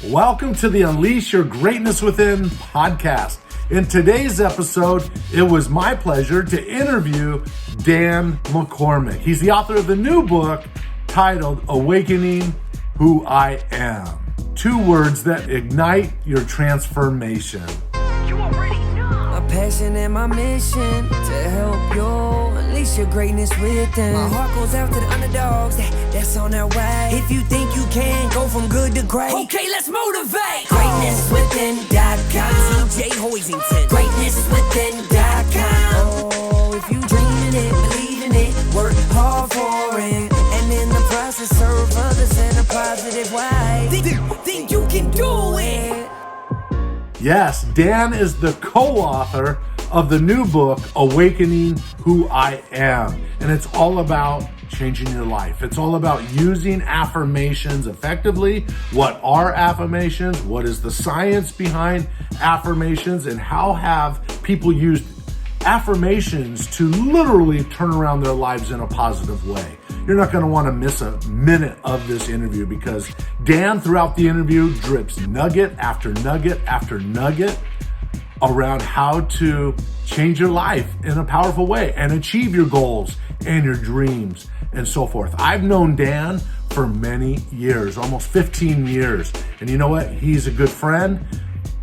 Welcome to the Unleash Your Greatness Within podcast. In today's episode, it was my pleasure to interview Dan McCormick. He's the author of the new book titled Awakening Who I Am. 2 words that ignite your transformation. You already know. My passion and my mission to help you unleash your greatness within. My heart goes out to the underdogs that's on their way. If you think you can go from good to great, okay, let's motivate. GreatnessWithin.com. TJ Hoisington. GreatnessWithin.com. Oh, if you dreaming it, believe in it, work hard for it, and in the process serve others in a positive way. Think you can do it. Yes, Dan is the co-author of the new book, Awakening Who I Am. And it's all about changing your life. It's all about using affirmations effectively. What are affirmations? What is the science behind affirmations? And how have people used affirmations to literally turn around their lives in a positive way? You're not going to want to miss a minute of this interview because Dan, throughout the interview, drips nugget after nugget after nugget around how to change your life in a powerful way and achieve your goals and your dreams and so forth. I've known Dan for many years, almost 15 years. And you know what? He's a good friend,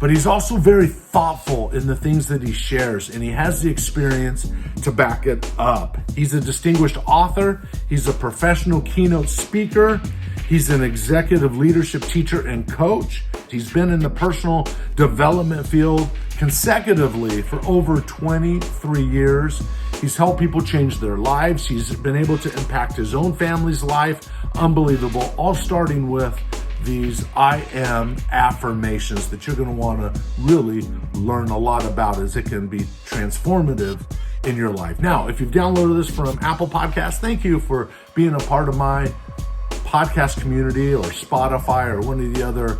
but he's also very thoughtful in the things that he shares, and he has the experience to back it up. He's a distinguished author. He's a professional keynote speaker. He's an executive leadership teacher and coach. He's been in the personal development field consecutively for over 23 years. He's helped people change their lives. He's been able to impact his own family's life. Unbelievable. All starting with these I am affirmations that you're going to want to really learn a lot about, as it can be transformative in your life. Now, if you've downloaded this from Apple Podcasts, thank you for being a part of my podcast community, or Spotify, or one of the other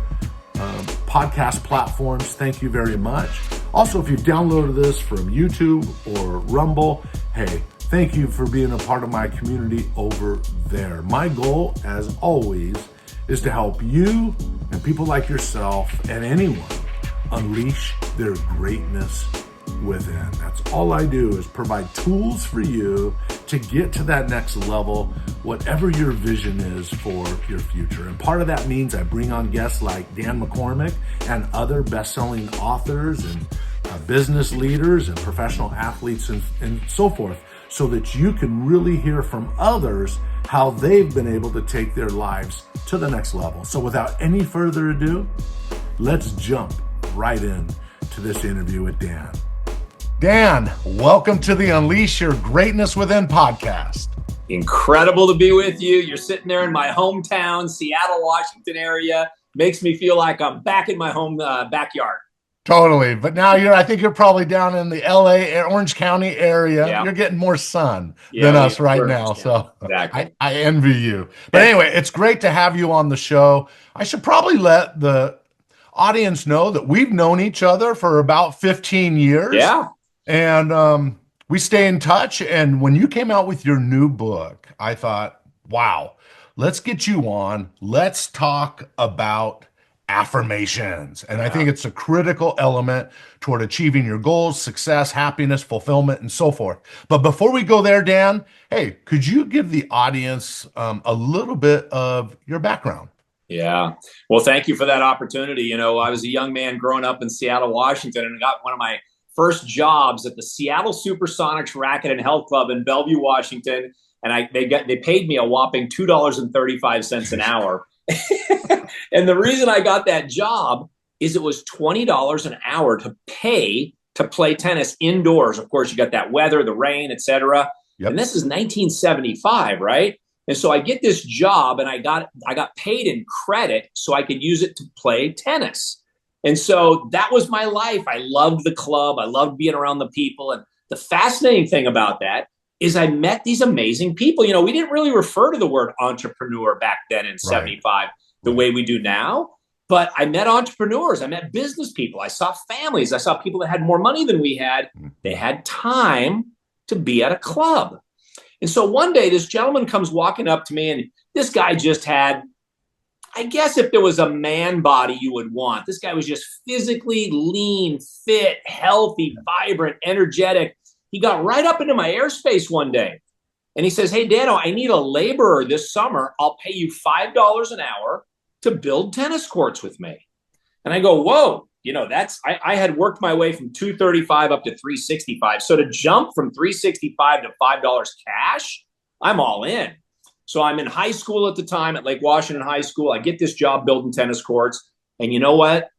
podcast platforms. Thank you very much. Also, if you've downloaded this from YouTube or Rumble, hey, thank you for being a part of my community over there. My goal, as always, is to help you and people like yourself and anyone unleash their greatness within. That's all I do, is provide tools for you to get to that next level, whatever your vision is for your future. And part of that means I bring on guests like Dan McCormick and other best-selling authors and business leaders and professional athletes and so forth, so that you can really hear from others how they've been able to take their lives to the next level. So without any further ado, let's jump right in to this interview with Dan. Dan, welcome to the Unleash Your Greatness Within podcast. Incredible to be with you. You're sitting there in my hometown, Seattle, Washington area. Makes me feel like I'm back in my home backyard. Totally. But now I think you're probably down in the LA, Orange County area. Yeah. You're getting more sun than us right now. So exactly. I envy you. But anyway, it's great to have you on the show. I should probably let the audience know that we've known each other for about 15 years. Yeah. And we stay in touch. And when you came out with your new book, I thought, wow, let's get you on. Let's talk about affirmations. And I think it's a critical element toward achieving your goals, success, happiness, fulfillment, and so forth. But before we go there, Dan, hey, could you give the audience a little bit of your background? Yeah. Well, thank you for that opportunity. You know, I was a young man growing up in Seattle, Washington, and got one of my first jobs at the Seattle Supersonics Racket and Health Club in Bellevue, Washington. And they paid me a whopping $2.35 an hour. And the reason I got that job is it was $20 an hour to pay to play tennis indoors. Of course, you got that weather, the rain, etc. Yep. And this is 1975, right? And so I get this job, and I got paid in credit so I could use it to play tennis. And so that was my life. I loved the club. I loved being around the people. And the fascinating thing about that is I met these amazing people. You know, we didn't really refer to the word entrepreneur back then in 75 the way we do now, but I met entrepreneurs. I met business people. I saw families. I saw people that had more money than we had. They had time to be at a club. And so one day this gentleman comes walking up to me, and this guy just had I guess if there was a man body you would want, this guy was just physically lean, fit, healthy, vibrant, energetic. He got right up into my airspace one day and he says, "Hey, Dano, I need a laborer this summer. I'll pay you $5 an hour to build tennis courts with me." And I go, whoa, I had worked my way from 235 up to 365. So to jump from 365 to $5 cash, I'm all in. So I'm in high school at the time at Lake Washington High School. I get this job building tennis courts. And you know what?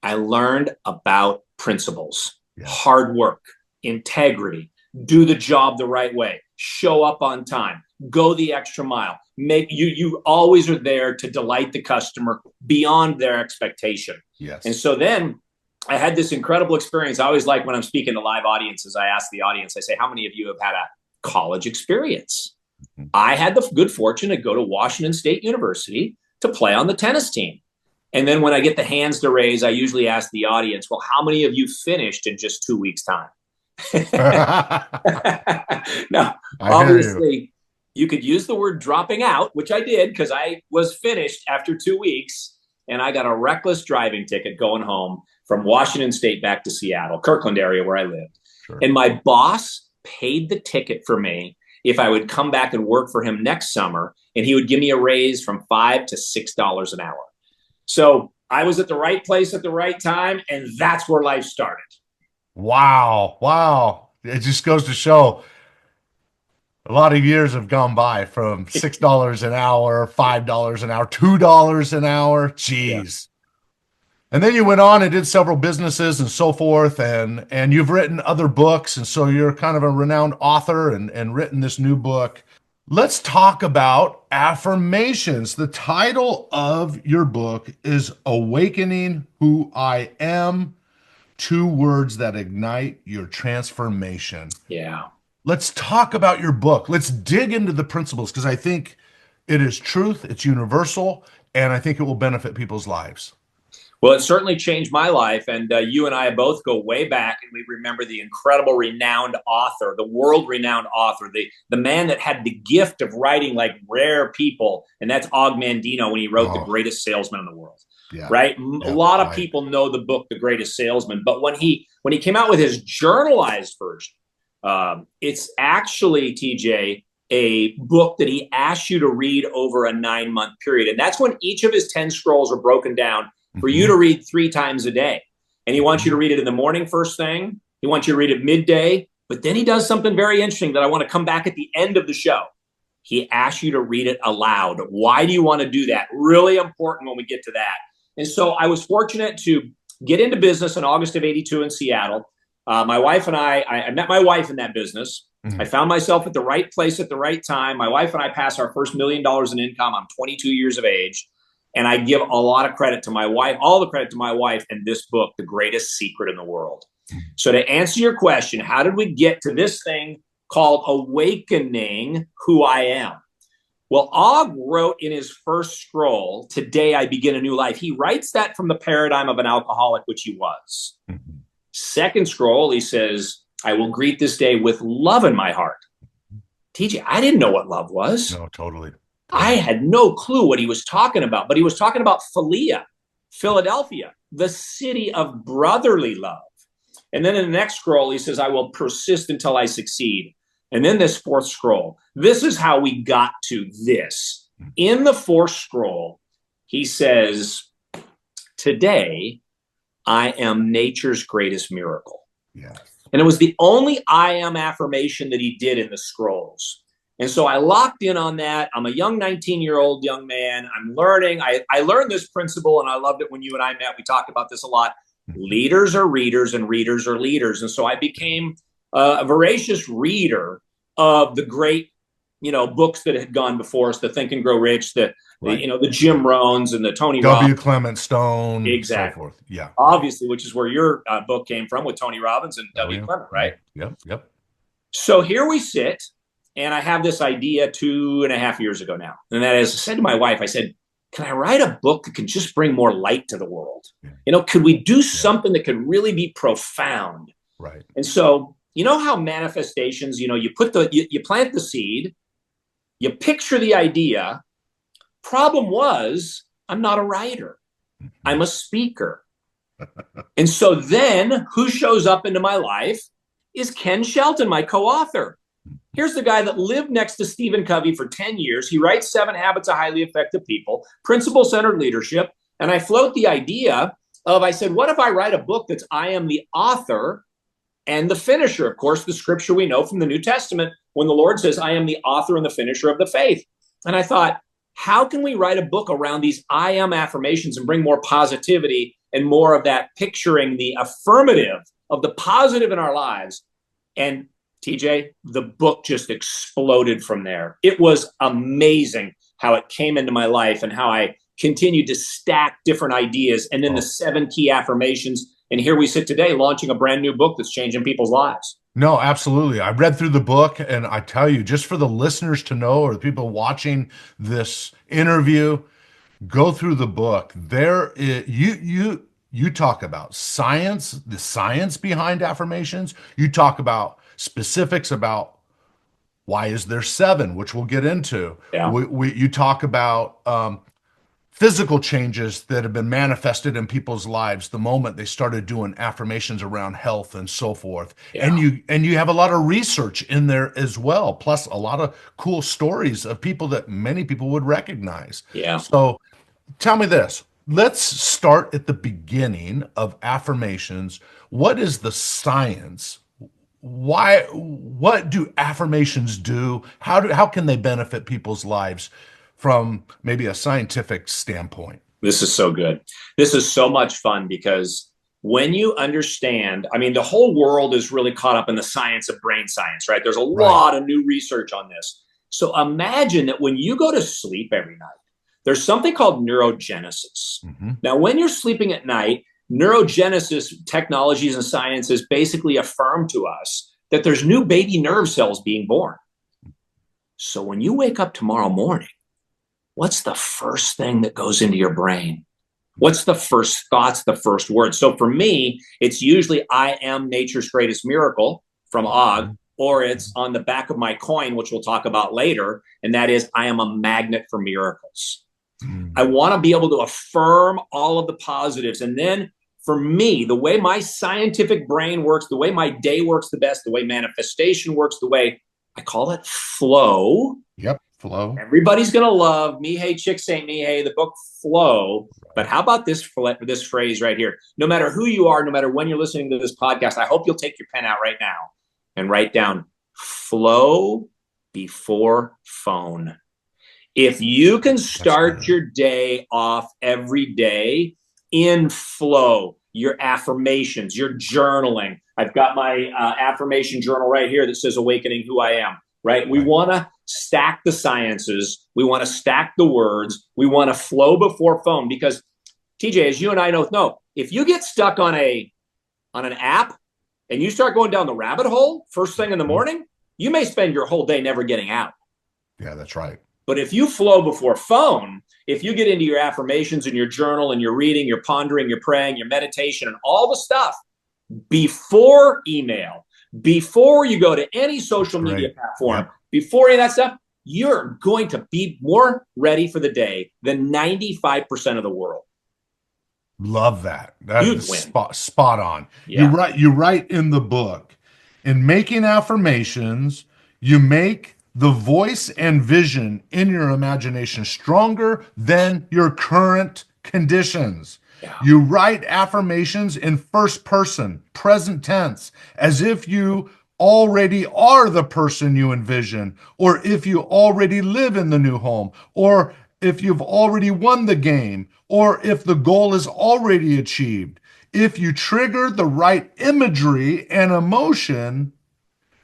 I learned about principles, hard work, integrity, do the job the right way, show up on time, go the extra mile. You always are there to delight the customer beyond their expectation. Yes. And so then I had this incredible experience. I always like when I'm speaking to live audiences, I ask the audience, I say, how many of you have had a college experience? I had the good fortune to go to Washington State University to play on the tennis team. And then when I get the hands to raise, I usually ask the audience, well, how many of you finished in just 2 weeks' time? Now, obviously, you could use the word dropping out, which I did because I was finished after 2 weeks. And I got a reckless driving ticket going home from Washington State back to Seattle, Kirkland area where I lived. Sure. And my boss paid the ticket for me if I would come back and work for him next summer, and he would give me a raise from $5 to $6 an hour. So I was at the right place at the right time, and that's where life started. Wow. Wow. It just goes to show a lot of years have gone by from $6 an hour, $5 an hour, $2 an hour. Jeez. Yeah. And then you went on and did several businesses and so forth, and you've written other books, and so you're kind of a renowned author and written this new book. Let's talk about Affirmations. The title of your book is Awakening Who I Am, 2 words that ignite your transformation. Yeah. Let's talk about your book. Let's dig into the principles, because I think it is truth, it's universal, and I think it will benefit people's lives. Well, it certainly changed my life, and you and I both go way back, and we remember the incredible, renowned author, the world-renowned author, the man that had the gift of writing like rare people, and that's Og Mandino when he wrote The Greatest Salesman in the World. Yeah. Right? A lot of people know the book, The Greatest Salesman, but when he came out with his journalized version, it's actually, TJ, a book that he asked you to read over a 9-month period, and that's when each of his 10 scrolls are broken down for you to read 3 times a day. And he wants you to read it in the morning first thing. He wants you to read it midday. But then he does something very interesting that I want to come back at the end of the show. He asks you to read it aloud. Why do you want to do that? Really important when we get to that. And so I was fortunate to get into business in August of '82 in Seattle. My wife and I met my wife in that business. I found myself at the right place at the right time. My wife and I passed our first $1 million in income. I'm 22 years of age. And I give a lot of credit to my wife, all the credit to my wife and this book, The Greatest Secret in the World. So to answer your question, how did we get to this thing called Awakening Who I Am? Well, Og wrote in his first scroll, Today I Begin a New Life. He writes that from the paradigm of an alcoholic, which he was. Second scroll, he says, I will greet this day with love in my heart. TJ, I didn't know what love was. No, totally. I had no clue what he was talking about, but he was talking about Philadelphia, the city of brotherly love. And then in the next scroll, he says, I will persist until I succeed. And then this fourth scroll, this is how we got to this. In the fourth scroll, he says, today, I am nature's greatest miracle. Yes. And it was the only I am affirmation that he did in the scrolls. And so I locked in on that. I'm a young 19-year-old young man. I'm learning. I learned this principle, and I loved it when you and I met. We talked about this a lot. Leaders are readers, and readers are leaders. And so I became a voracious reader of the great, books that had gone before us, the Think and Grow Rich, the Jim Rohns and the Tony W. Clement Stone. Exactly. So forth. Yeah. Obviously, which is where your book came from with Tony Robbins and W. Clement, right? Yep. So here we sit. And I have this idea 2.5 years ago now. And that is, I said to my wife, I said, can I write a book that can just bring more light to the world? Yeah. Could we do something that could really be profound? Right. And so, how manifestations, you plant the seed, you picture the idea. Problem was, I'm not a writer. I'm a speaker. And so then who shows up into my life is Ken Shelton, my co-author. Here's the guy that lived next to Stephen Covey for 10 years. He writes 7 Habits of Highly Effective People, Principle-Centered Leadership. And I float the idea of, I said, what if I write a book that's I am the author and the finisher? Of course, the scripture we know from the New Testament, when the Lord says, I am the author and the finisher of the faith. And I thought, how can we write a book around these I am affirmations and bring more positivity and more of that picturing the affirmative of the positive in our lives? And TJ, the book just exploded from there. It was amazing how it came into my life and how I continued to stack different ideas and then the 7 key affirmations. And here we sit today launching a brand new book that's changing people's lives. No, absolutely. I read through the book, and I tell you, just for the listeners to know, or the people watching this interview, go through the book. You talk about science, the science behind affirmations. You talk about specifics about why is there 7, which we'll get into. Yeah. You talk about physical changes that have been manifested in people's lives the moment they started doing affirmations around health and so forth. Yeah. And you have a lot of research in there as well, plus a lot of cool stories of people that many people would recognize. Yeah. So tell me this. Let's start at the beginning of affirmations. What is the science? What do affirmations do? How can they benefit people's lives from maybe a scientific standpoint? This is so good. This is so much fun because when you understand, I mean, the whole world is really caught up in the science of brain science, right? There's a lot of new research on this. So imagine that when you go to sleep every night, there's something called neurogenesis. Mm-hmm. Now, when you're sleeping at night, neurogenesis technologies and sciences basically affirm to us that there's new baby nerve cells being born. So when you wake up tomorrow morning, what's the first thing that goes into your brain? What's the first thoughts, the first words? So for me, it's usually I am nature's greatest miracle from Og, or it's on the back of my coin, which we'll talk about later, and that is I am a magnet for miracles. I want to be able to affirm all of the positives. And then for me, the way my scientific brain works, the way my day works the best, the way manifestation works, the way I call it flow. Yep, flow. Everybody's going to love me, hey, chicks ain't me, hey, the book Flow. But how about this phrase right here? No matter who you are, no matter when you're listening to this podcast, I hope you'll take your pen out right now and write down flow before phone. If you can start your day off every day in flow, your affirmations, your journaling. I've got my affirmation journal right here that says Awakening Who I Am, right? We want to stack the sciences. We want to stack the words. We want to flow before phone because, TJ, as you and I know, if you get stuck on an app and you start going down the rabbit hole first thing in the morning, you may spend your whole day never getting out. Yeah, that's right. But if you flow before phone, if you get into your affirmations and your journal and your reading, your pondering, your praying, your meditation, and all the stuff before email, before you go to any social media platform, before any of that stuff, you're going to be more ready for the day than 95% of the world. Love that. That's spot on. Yeah. You write in the book, in making affirmations, you make the voice and vision in your imagination stronger than your current conditions. Yeah. You write affirmations in first person, present tense, as if you already are the person you envision, or if you already live in the new home, or if you've already won the game, or if the goal is already achieved. If you trigger the right imagery and emotion,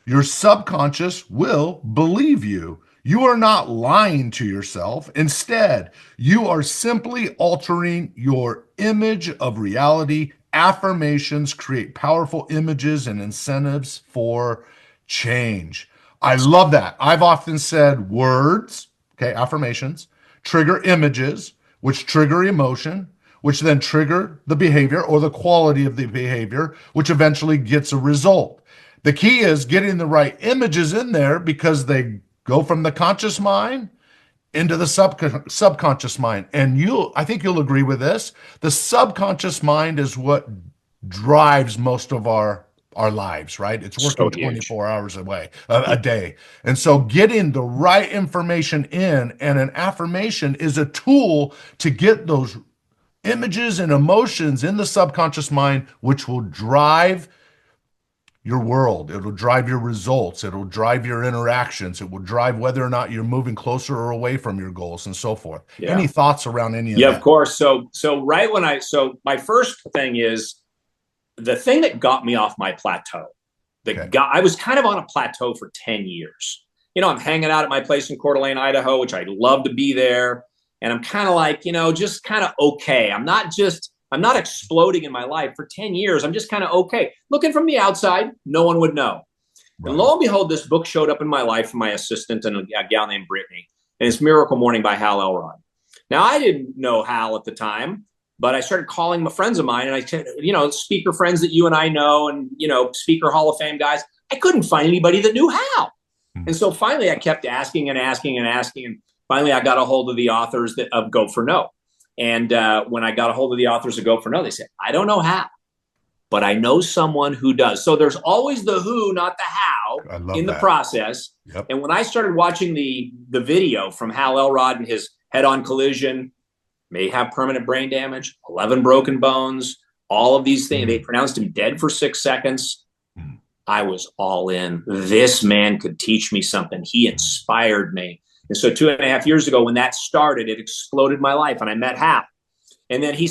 your subconscious will believe you. You are not lying to yourself. Instead, you are simply altering your image of reality. Affirmations create powerful images and incentives for change. I love that. I've often said words, affirmations, trigger images, which trigger emotion, which then trigger the behavior or the quality of the behavior, which eventually gets a result. The key is getting the right images in there because they go from the conscious mind into the subconscious mind. And I think you'll agree with this. The subconscious mind is what drives most of our lives, right? It's working So huge. 24 hours a day. And so getting the right information in, and an affirmation is a tool to get those images and emotions in the subconscious mind, which will drive your world. It'll drive your results. It'll drive your interactions. It will drive whether or not you're moving closer or away from your goals and so forth. Yeah. Any thoughts around any of that? Yeah, of course. So my first thing is the thing that got me off my plateau. I was kind of on a plateau for 10 years. You know, I'm hanging out at my place in Coeur d'Alene, Idaho, which I love to be there. And I'm kind of like, just kind of okay. I'm not exploding in my life for 10 years. I'm just kind of okay. Looking from the outside, no one would know. Right. And lo and behold, this book showed up in my life from my assistant and a gal named Brittany. And it's Miracle Morning by Hal Elrod. Now, I didn't know Hal at the time, but I started calling my friends of mine, and speaker friends that you and I know, and, speaker Hall of Fame guys. I couldn't find anybody that knew Hal. And so finally I kept asking and asking and asking. And finally I got a hold of the authors of Go for No. And when I got a hold of the authors of Go for No, they said, I don't know how, but I know someone who does. So there's always the who, not the how in the process. Yep. And when I started watching the video from Hal Elrod and his head-on collision, may have permanent brain damage, 11 broken bones, all of these things, they pronounced him dead for 6 seconds. I was all in. This man could teach me something. He inspired me. And so 2.5 years ago, when that started, it exploded my life. And I met Hal. And then I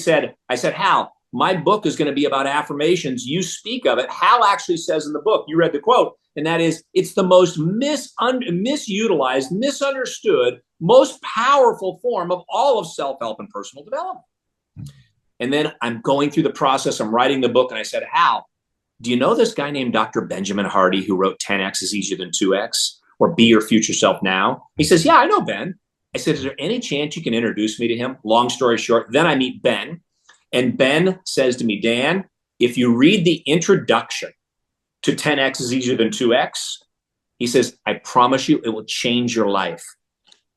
said, Hal, my book is going to be about affirmations. You speak of it. Hal actually says in the book, you read the quote, and that is, it's the most misutilized, misunderstood, most powerful form of all of self-help and personal development. And then I'm going through the process. I'm writing the book. And I said, Hal, do you know this guy named Dr. Benjamin Hardy who wrote 10X is easier than 2X? Or Be Your Future Self Now? He says, yeah, I know Ben. I said, is there any chance you can introduce me to him? Long story short, then I meet Ben. And Ben says to me, Dan, if you read the introduction to 10X is easier than 2X, he says, I promise you it will change your life.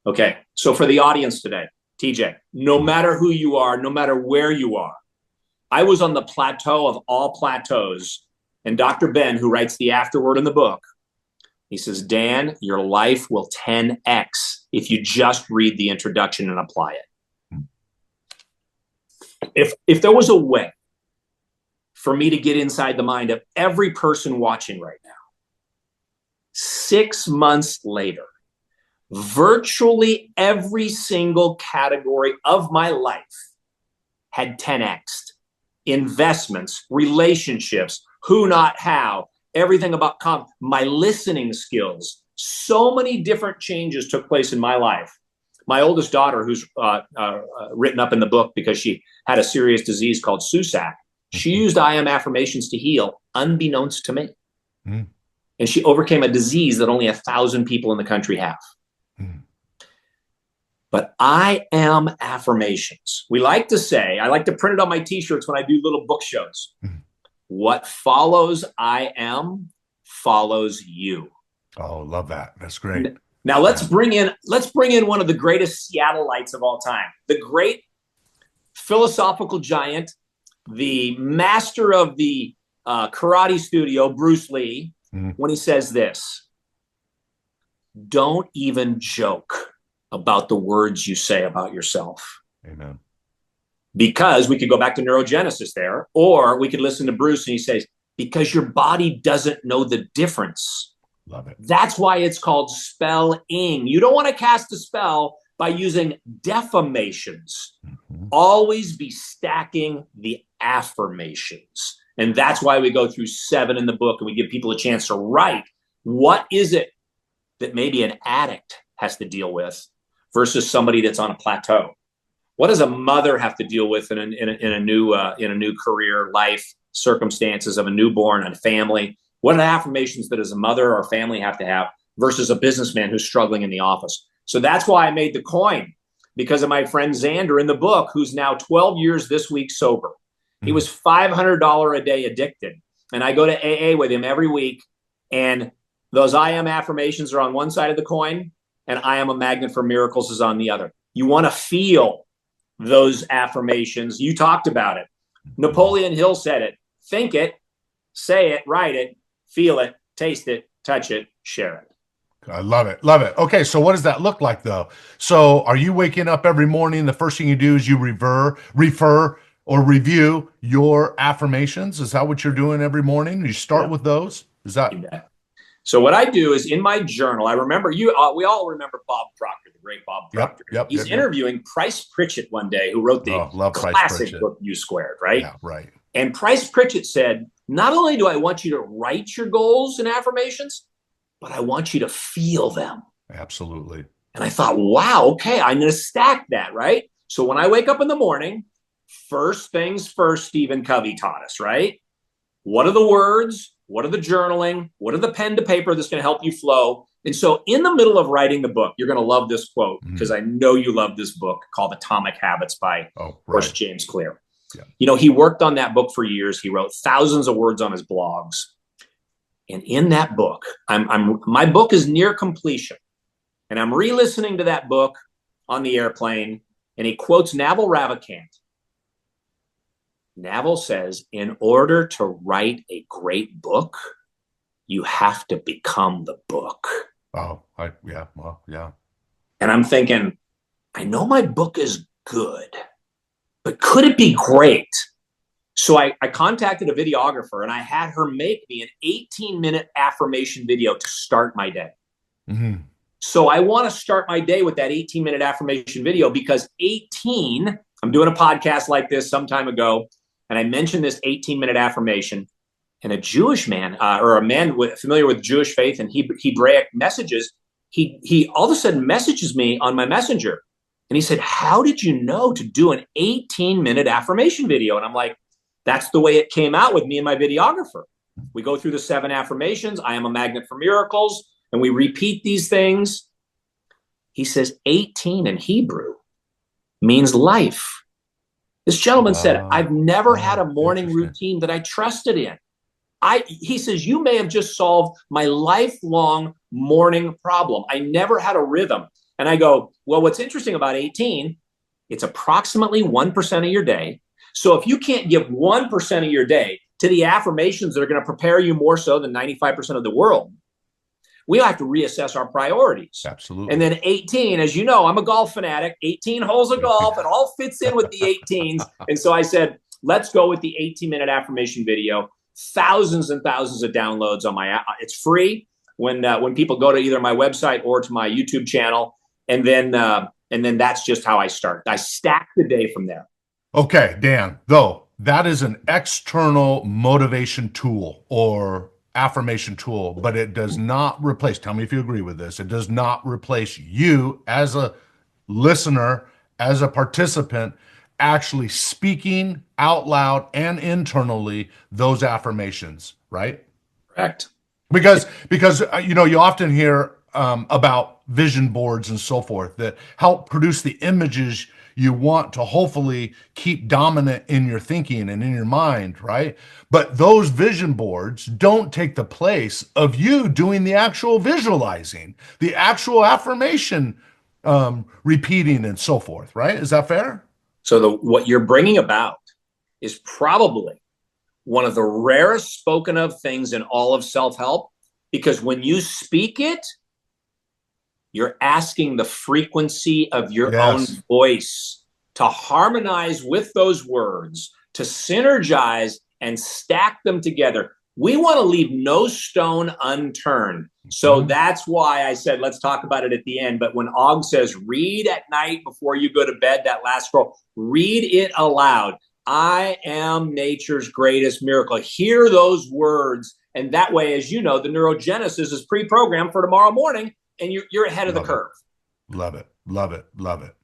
Okay, so for the audience today, TJ, no matter who you are, no matter where you are, I was on the plateau of all plateaus. And Dr. Ben, who writes the afterword in the book, he says, Dan, your life will 10X if you just read the introduction and apply it. If there was a way for me to get inside the mind of every person watching right now, 6 months later, virtually every single category of my life had 10X'd. Investments, relationships, who, not how, everything about my listening skills. So many different changes took place in my life. My oldest daughter, who's written up in the book because she had a serious disease called Susac, she used I Am Affirmations to heal, unbeknownst to me. And she overcame a disease that only 1,000 people in the country have. But I Am Affirmations. We like to say, I like to print it on my t-shirts when I do little book shows. What follows I am follows you. Oh, love that. That's great. Now let's bring in one of the greatest Seattleites of all time, the great philosophical giant, the master of the karate studio, Bruce Lee, when he says this: don't even joke about the words you say about yourself. Amen. Because we could go back to neurogenesis there, or we could listen to Bruce and he says, because your body doesn't know the difference. Love it. That's why it's called spelling. You don't want to cast a spell by using defamations. Always be stacking the affirmations. And that's why we go through 7 in the book and we give people a chance to write. What is it that maybe an addict has to deal with versus somebody that's on a plateau? What does a mother have to deal with in a new career, life, circumstances of a newborn and family? What are the affirmations that as a mother or family have to have versus a businessman who's struggling in the office? So that's why I made the coin, because of my friend Xander in the book, who's now 12 years this week sober. He was $500 a day addicted. And I go to AA with him every week. And those I am affirmations are on one side of the coin. and I am a magnet for miracles is on the other. You want to feel those affirmations. You talked about it. Napoleon Hill said it. Think it, say it, write it, feel it, taste it, touch it, share it. I love it. Love it. Okay. So what does that look like though? So are you waking up every morning? The first thing you do is you refer or review your affirmations. Is that what you're doing every morning? You start with those? Is that? So what I do is in my journal, I remember we all remember Bob Proctor, the great Bob Proctor. He's interviewing Price Pritchett one day, who wrote the classic book, U Squared, right? Yeah, right. And Price Pritchett said, not only do I want you to write your goals and affirmations, but I want you to feel them. Absolutely. And I thought, wow, okay, I'm going to stack that, right? So when I wake up in the morning, first things first, Stephen Covey taught us, right? What are the words? What are the journaling? What are the pen to paper that's going to help you flow? And so in the middle of writing the book, you're going to love this quote because I know you love this book called Atomic Habits by James Clear. Yeah. You know, he worked on that book for years. He wrote thousands of words on his blogs. And in that book, my book is near completion. And I'm re-listening to that book on the airplane. And he quotes Naval Ravikant. Naval says, in order to write a great book, you have to become the book. Oh, yeah. And I'm thinking, I know my book is good, but could it be great? So I contacted a videographer and I had her make me an 18-minute affirmation video to start my day. Mm-hmm. So I want to start my day with that 18-minute affirmation video because I'm doing a podcast like this some time ago, and I mentioned this 18-minute affirmation, and a Jewish man or a man familiar with Jewish faith and Hebraic messages, he all of a sudden messages me on my messenger. And he said, how did you know to do an 18-minute affirmation video? And I'm like, that's the way it came out with me and my videographer. We go through the 7 affirmations. I am a magnet for miracles. And we repeat these things. He says 18 in Hebrew means life. This gentleman said, I've never had a morning routine that I trusted in. He says, you may have just solved my lifelong morning problem. I never had a rhythm. And I go, well, what's interesting about 18, it's approximately 1% of your day. So if you can't give 1% of your day to the affirmations that are going to prepare you more so than 95% of the world, we have to reassess our priorities. Absolutely. And then 18, as you know, I'm a golf fanatic, 18 holes of golf, it all fits in with the 18s. And so I said, let's go with the 18-minute affirmation video. Thousands and thousands of downloads on my app. It's free when people go to either my website or to my YouTube channel. And then that's just how I start. I stack the day from there. Okay, Dan, though, that is an external motivation tool or affirmation tool, but it does not replace, tell me if you agree with this, it does not replace you as a listener, as a participant, actually speaking out loud and internally those affirmations, right? Correct. Because you often hear about vision boards and so forth that help produce the images you want to hopefully keep dominant in your thinking and in your mind, right? But those vision boards don't take the place of you doing the actual visualizing, the actual affirmation repeating and so forth, right? Is that fair? So what you're bringing about is probably one of the rarest spoken of things in all of self-help, because when you speak it, you're asking the frequency of your own voice to harmonize with those words, to synergize and stack them together. We want to leave no stone unturned. So that's why I said, let's talk about it at the end. But when Og says, read at night before you go to bed, that last scroll, read it aloud. I am nature's greatest miracle. Hear those words. And that way, as you know, the neurogenesis is pre-programmed for tomorrow morning. And you're ahead of the curve. Love it. Love it. Love it.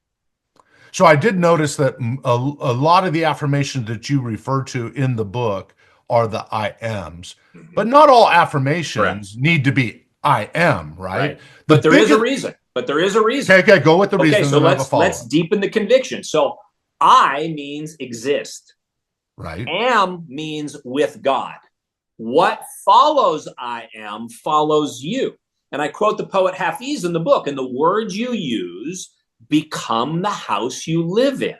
So I did notice that a lot of the affirmations that you refer to in the book are the I ams, but not all affirmations need to be I am, right? But there is a reason. Okay, go with the reason. Okay, so let's deepen the conviction. So I means exist. Right. Am means with God. What follows I am follows you. And I quote the poet Hafiz in the book, and the words you use become the house you live in.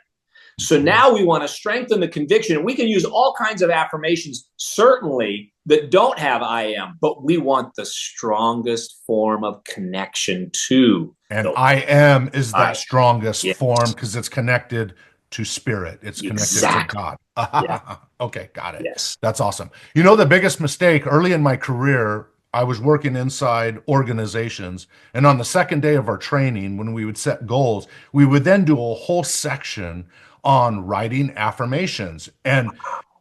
So now we want to strengthen the conviction, and we can use all kinds of affirmations, certainly, that don't have I am, but we want the strongest form of connection to. And I am is that I, strongest yes, form because it's connected to spirit. It's connected to God. Yeah. Okay, got it. Yes. That's awesome. You know, the biggest mistake early in my career, I was working inside organizations, and on the second day of our training, when we would set goals, we would then do a whole section on writing affirmations. And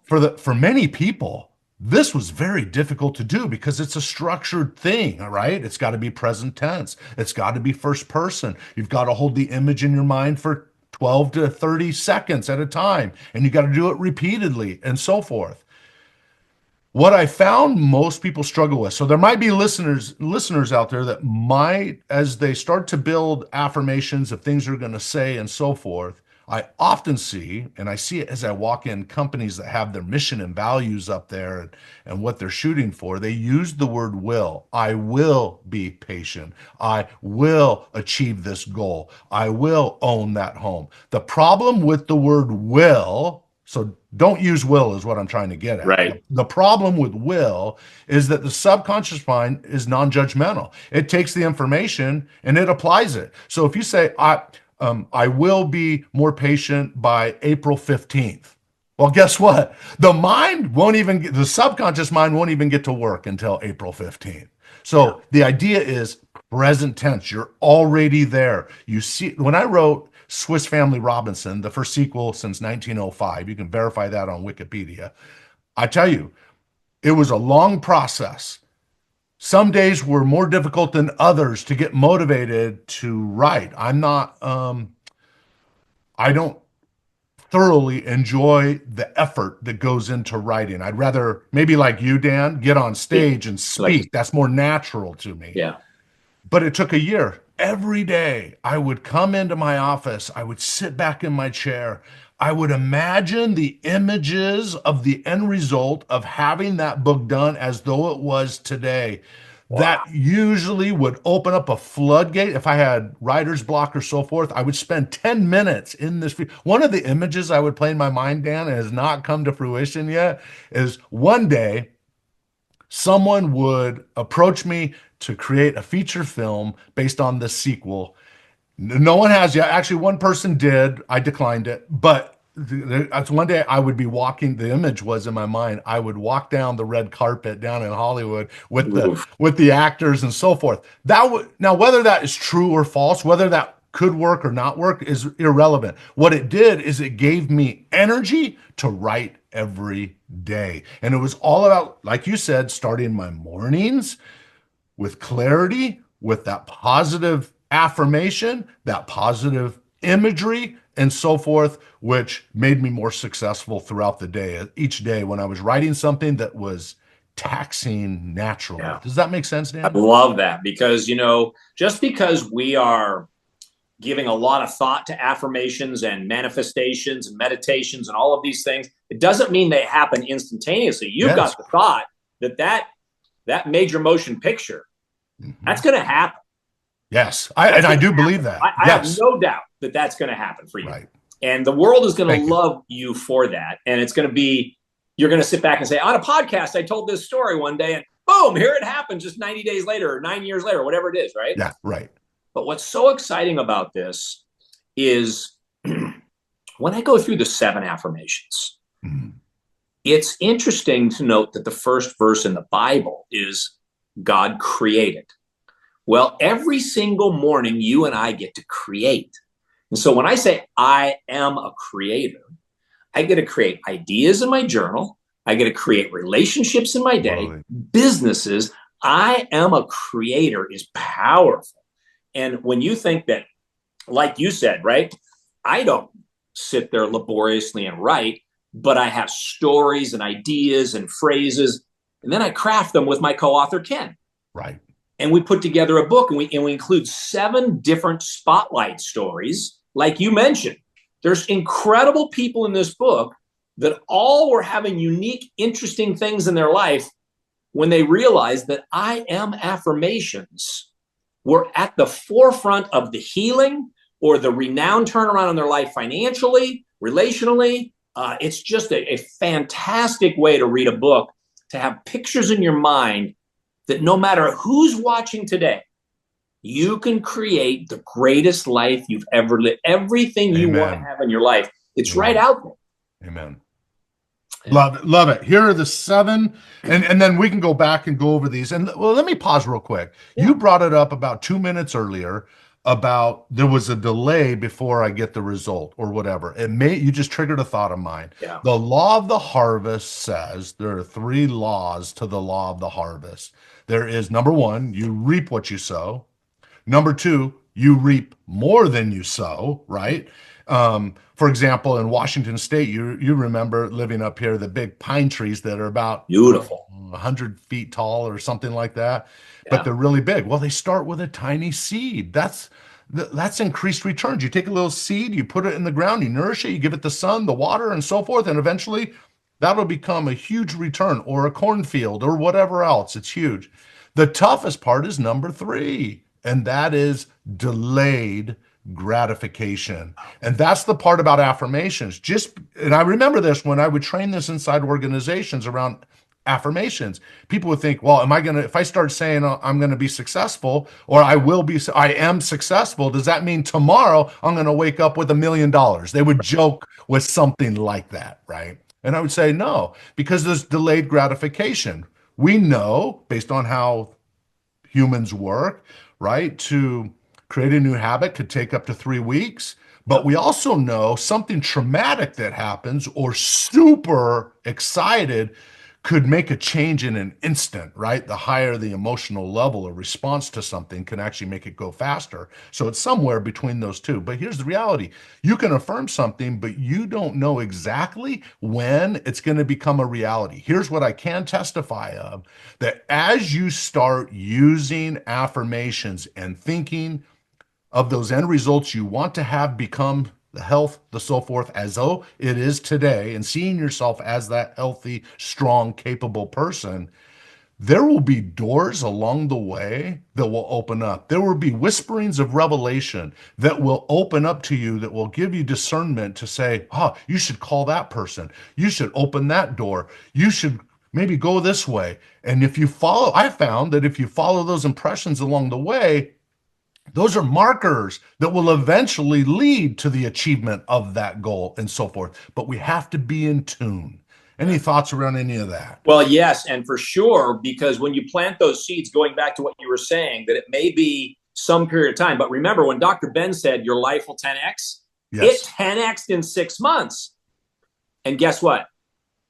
for many people, this was very difficult to do because it's a structured thing, all right? It's got to be present tense. It's got to be first person. You've got to hold the image in your mind for 12 to 30 seconds at a time, and you got to do it repeatedly and so forth. What I found most people struggle with, so there might be listeners out there that might, as they start to build affirmations of things they're going to say and so forth, I often see, and I see it as I walk in companies that have their mission and values up there and what they're shooting for, they use the word will. I will be patient. I will achieve this goal. I will own that home. The problem with the word will, so don't use will is what I'm trying to get at. Right. The problem with will is that the subconscious mind is non-judgmental. It takes the information and it applies it. So if you say, I will be more patient by April 15th. Well, guess what? The subconscious mind won't even get to work until April 15th. So the idea is present tense. You're already there. You see, when I wrote Swiss Family Robinson, the first sequel since 1905, you can verify that on Wikipedia. I tell you, it was a long process. Some days were more difficult than others to get motivated to write. I don't thoroughly enjoy the effort that goes into writing. I'd rather, maybe like you, Dan, get on stage and speak. That's more natural to me. Yeah. But it took a year. Every day I would come into my office, I would sit back in my chair, I would imagine the images of the end result of having that book done as though it was today. Wow. That usually would open up a floodgate. If I had writer's block or so forth, I would spend 10 minutes in this. One of the images I would play in my mind, Dan, and has not come to fruition yet, is one day someone would approach me to create a feature film based on the sequel. No one has yet. Actually, one person did. I declined it. But that's one day I would be walking. The image was in my mind. I would walk down the red carpet down in Hollywood with the actors and so forth. Now, whether that is true or false, whether that could work or not work is irrelevant. What it did is it gave me energy to write every day. And it was all about, like you said, starting my mornings with clarity, with that positive affirmation, that positive imagery, and so forth, which made me more successful throughout the day. Each day when I was writing something that was taxing naturally. Yeah. Does that make sense, Dan? I love that because, just because we are giving a lot of thought to affirmations and manifestations and meditations and all of these things, it doesn't mean they happen instantaneously. You've got the thought that major motion picture, that's going to happen. Yes, I do believe that. I have no doubt that that's going to happen for you. Right. And the world is going to love you for that. And it's going to be, you're going to sit back and say, on a podcast, I told this story one day and boom, here it happened just 90 days later or 9 years later, whatever it is, right? Yeah, right. But what's so exciting about this is when I go through the 7 affirmations, it's interesting to note that the first verse in the Bible is God created. Well, every single morning you and I get to create. And so when I say I am a creator, I get to create ideas in my journal. I get to create relationships in my day, businesses. I am a creator is powerful. And when you think that, like you said, right, I don't sit there laboriously and write, but I have stories and ideas and phrases, and then I craft them with my co-author, Ken. Right. And we put together a book, and we include 7 different spotlight stories. Like you mentioned, there's incredible people in this book that all were having unique, interesting things in their life, when they realized that I am affirmations were at the forefront of the healing or the renowned turnaround in their life financially, relationally. It's just a fantastic way to read a book, to have pictures in your mind that no matter who's watching today, you can create the greatest life you've ever lived. Everything you want to have in your life, it's right out there. Amen. Love it. Love it. Here are the 7, and then we can go back and go over these. And well, let me pause real quick. You brought it up about 2 minutes earlier about there was a delay before I get the result or whatever. You just triggered a thought of mine. Yeah. The law of the harvest says there are 3 laws to the law of the harvest. There is, number 1, you reap what you sow. Number 2, you reap more than you sow, right? For example, in Washington State, you remember living up here, the big pine trees that are about beautiful 100 feet tall or something like that, yeah. But they're really big. Well, they start with a tiny seed. That's increased returns. You take a little seed, you put it in the ground, you nourish it, you give it the sun, the water, and so forth, and eventually that'll become a huge return, or a cornfield or whatever else. It's huge. The toughest part is number 3, and that is delayed gratification. And that's the part about affirmations. And I remember this when I would train this inside organizations around affirmations. People would think, well, if I start saying I'm going to be successful, or I am successful, does that mean tomorrow I'm going to wake up with $1 million? They would joke with something like that, right? And I would say, no, because there's delayed gratification. We know, based on how humans work, right, to create a new habit could take up to 3 weeks. But we also know something traumatic that happens or super excited could make a change in an instant, right? The higher the emotional level or response to something can actually make it go faster. So it's somewhere between those two. But here's the reality. You can affirm something, but you don't know exactly when it's going to become a reality. Here's what I can testify of, that as you start using affirmations and thinking of those end results you want to have become the health, the so forth, as though it is today, and seeing yourself as that healthy, strong, capable person, there will be doors along the way that will open up. There will be whisperings of revelation that will open up to you, that will give you discernment to say, you should call that person. You should open that door. You should maybe go this way. And I found that if you follow those impressions along the way, those are markers that will eventually lead to the achievement of that goal and so forth. But we have to be in tune. Any thoughts around any of that? Well, yes, and for sure, because when you plant those seeds, going back to what you were saying, that it may be some period of time. But remember, when Dr. Ben said your life will 10x, it 10x'd in 6 months. And guess what?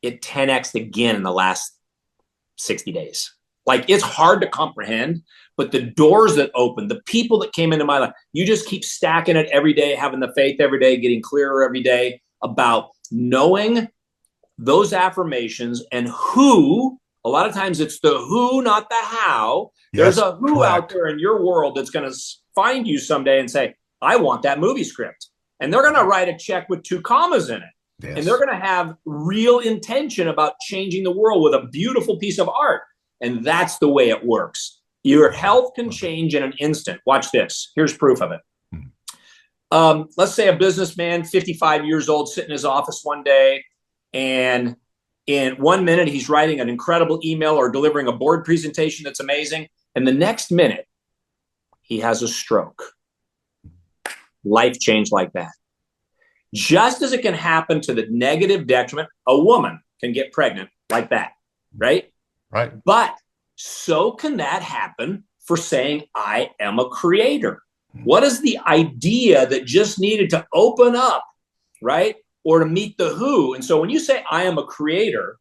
It 10x'd again in the last 60 days. Like, it's hard to comprehend, but the doors that opened, the people that came into my life, you just keep stacking it every day, having the faith every day, getting clearer every day about knowing those affirmations and who. A lot of times it's the who, not the how. There's a who out there in your world that's going to find you someday and say, I want that movie script. And they're going to write a check with 2 commas in it. Yes. And they're going to have real intention about changing the world with a beautiful piece of art. And that's the way it works. Your health can change in an instant. Watch this. Here's proof of it. Let's say a businessman, 55 years old, sitting in his office one day, and in 1 minute, he's writing an incredible email or delivering a board presentation that's amazing. And the next minute, he has a stroke. Life change like that. Just as it can happen to the negative detriment, a woman can get pregnant like that, right? Right. But so can that happen for saying, I am a creator. What is the idea that just needed to open up, right? Or to meet the who. And so when you say, I am a creator,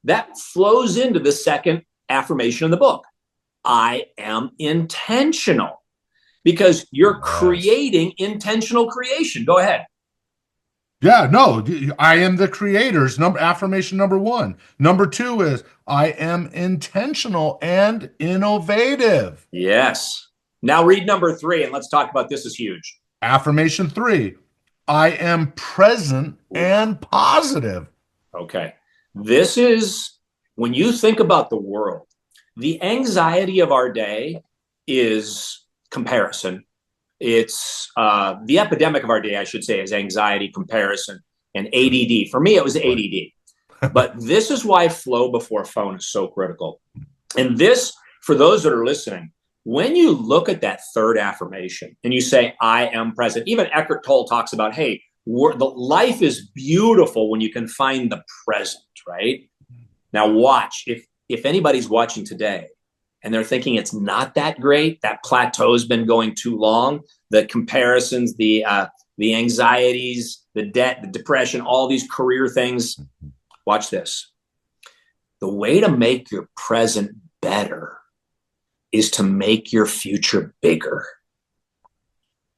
that flows into the second affirmation in the book. I am intentional, because you're creating intentional creation. Go ahead. Yeah, no, I am the creators. Affirmation number 1. Number 2 is I am intentional and innovative. Yes. Now read number 3 and let's talk about this. Is huge. Affirmation 3, I am present and positive. Okay. This is when you think about the world, the anxiety of our day is comparison. It's the epidemic of our day, I should say, is anxiety, comparison, and ADD. For me, it was ADD. But this is why flow before phone is so critical. And this, for those that are listening, when you look at that third affirmation and you say, I am present, even Eckhart Tolle talks about, hey, the life is beautiful when you can find the present, right? Now watch, if anybody's watching today and they're thinking it's not that great, that plateau's been going too long, the comparisons, the anxieties, the debt, the depression, all these career things, watch this. The way to make your present better is to make your future bigger.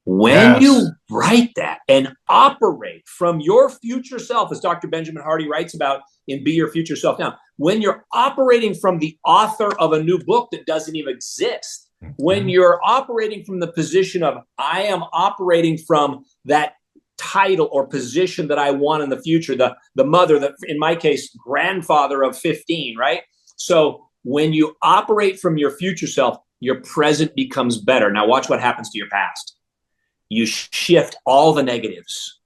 When you write that and operate from your future self, as Dr. Benjamin Hardy writes about in Be Your Future Self Now, when you're operating from the author of a new book that doesn't even exist, when you're operating from the position of, I am operating from that title or position that I want in the future, the mother, that in my case, grandfather of 15, right? So when you operate from your future self, your present becomes better. Now watch what happens to your past. You shift all the negatives,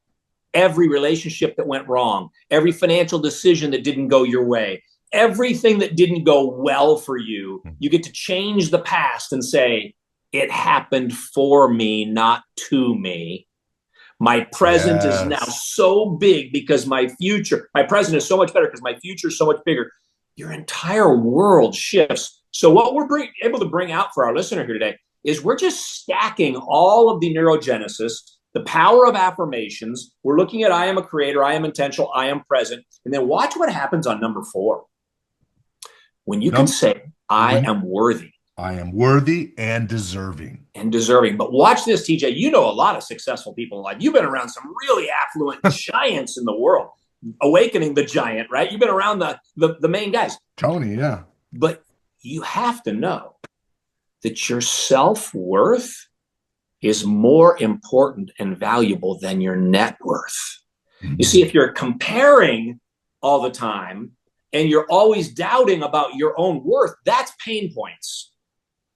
every relationship that went wrong, every financial decision that didn't go your way, everything that didn't go well for you. You get to change the past and say, it happened for me, not to me. My present is now so big because my present is so much better because my future is so much bigger. Your entire world shifts. So what we're able to bring out for our listener here today is we're just stacking all of the neurogenesis, the power of affirmations. We're looking at I am a creator, I am intentional, I am present. And then watch what happens on number 4. When you can say, I am worthy. I am worthy and deserving. And deserving. But watch this, TJ. You know a lot of successful people in life. You've been around some really affluent giants in the world. Awakening the giant, right? You've been around the main guys. Tony, yeah. But you have to know that your self-worth is more important and valuable than your net worth. You see, if you're comparing all the time and you're always doubting about your own worth, that's pain points.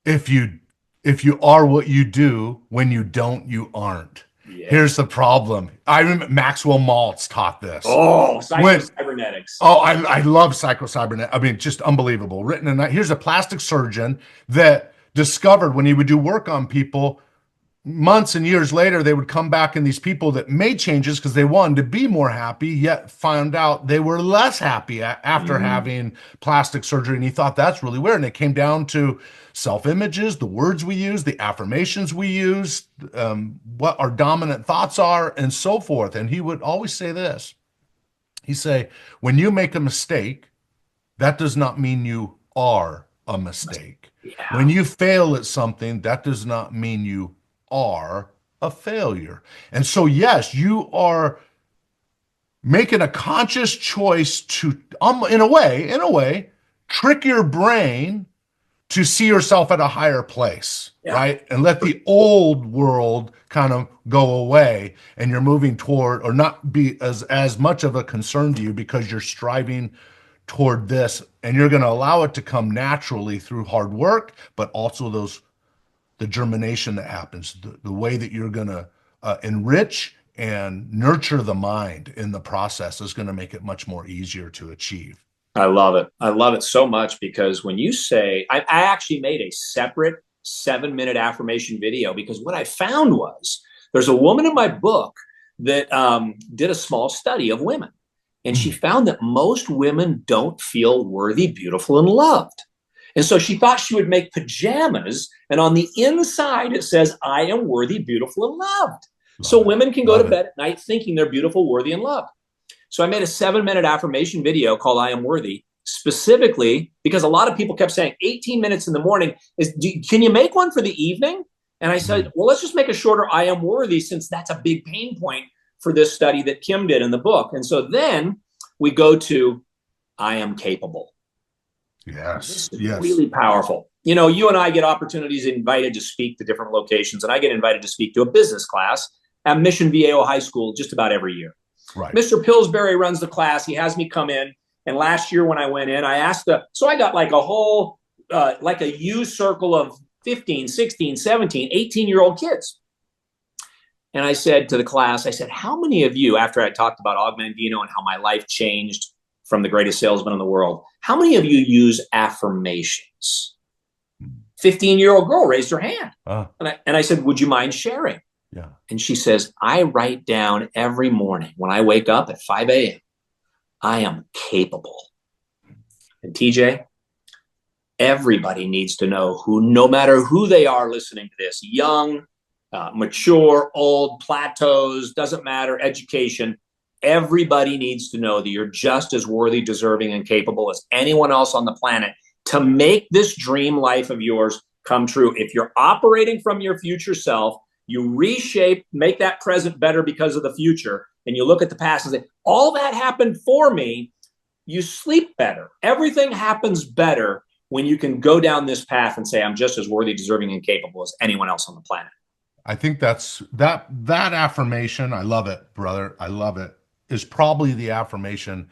If you are what you do, when you don't, you aren't. Yeah. Here's the problem. I remember Maxwell Maltz taught this. Oh, cybernetics. I love psychocybernetics. I mean, just unbelievable. Written in that. Here's a plastic surgeon that discovered when he would do work on people, months and years later, they would come back and these people that made changes because they wanted to be more happy, yet found out they were less happy after having plastic surgery. And he thought that's really weird. And it came down to self-images, the words we use, the affirmations we use, what our dominant thoughts are, and so forth. And he would always say this. He'd say, when you make a mistake, that does not mean you are a mistake. Yeah. When you fail at something, that does not mean you are a failure. And so, yes, you are making a conscious choice to, in a way, trick your brain to see yourself at a higher place, right? And let the old world kind of go away, and you're moving toward, or not be as much of a concern to you because you're striving toward this, and you're going to allow it to come naturally through hard work, but also the germination that happens, the way that you're going to enrich and nurture the mind in the process is going to make it much more easier to achieve. I love it. I love it so much because when you say, I actually made a separate 7-minute affirmation video because what I found was there's a woman in my book that did a small study of women. And she found that most women don't feel worthy, beautiful, and loved. And so she thought she would make pajamas, and on the inside it says, I am worthy, beautiful, and loved. So women can go to bed at night thinking they're beautiful, worthy, and loved. So I made a 7-minute affirmation video called I Am Worthy, specifically because a lot of people kept saying 18 minutes in the morning, can you make one for the evening? And I said, well, let's just make a shorter I Am Worthy, since that's a big pain point for this study that Kim did in the book. And so then we go to I Am Capable. Yes. Really powerful. You know, you and I get opportunities invited to speak to different locations, and I get invited to speak to a business class at Mission Viejo High School just about every year. Right. Mr. Pillsbury runs the class. He has me come in, And last year when I went in, I asked so I got like a whole, like a U circle of 15, 16, 17, 18-year-old kids. And I said to the class, I said, how many of you, after I talked about Augmandino and how my life changed from the greatest salesman in the world, how many of you use affirmations? 15-year-old girl raised her hand. And I said, would you mind sharing? Yeah. And she says, I write down every morning when I wake up at 5 a.m., I am capable. And TJ, everybody needs to know no matter who they are listening to this, young, mature, old, plateaus, doesn't matter, education, everybody needs to know that you're just as worthy, deserving, and capable as anyone else on the planet to make this dream life of yours come true. If you're operating from your future self, you reshape, make that present better because of the future, and you look at the past and say, all that happened for me, you sleep better. Everything happens better when you can go down this path and say, I'm just as worthy, deserving, and capable as anyone else on the planet. I think that's that affirmation. I love it, brother. I love it. Is probably the affirmation,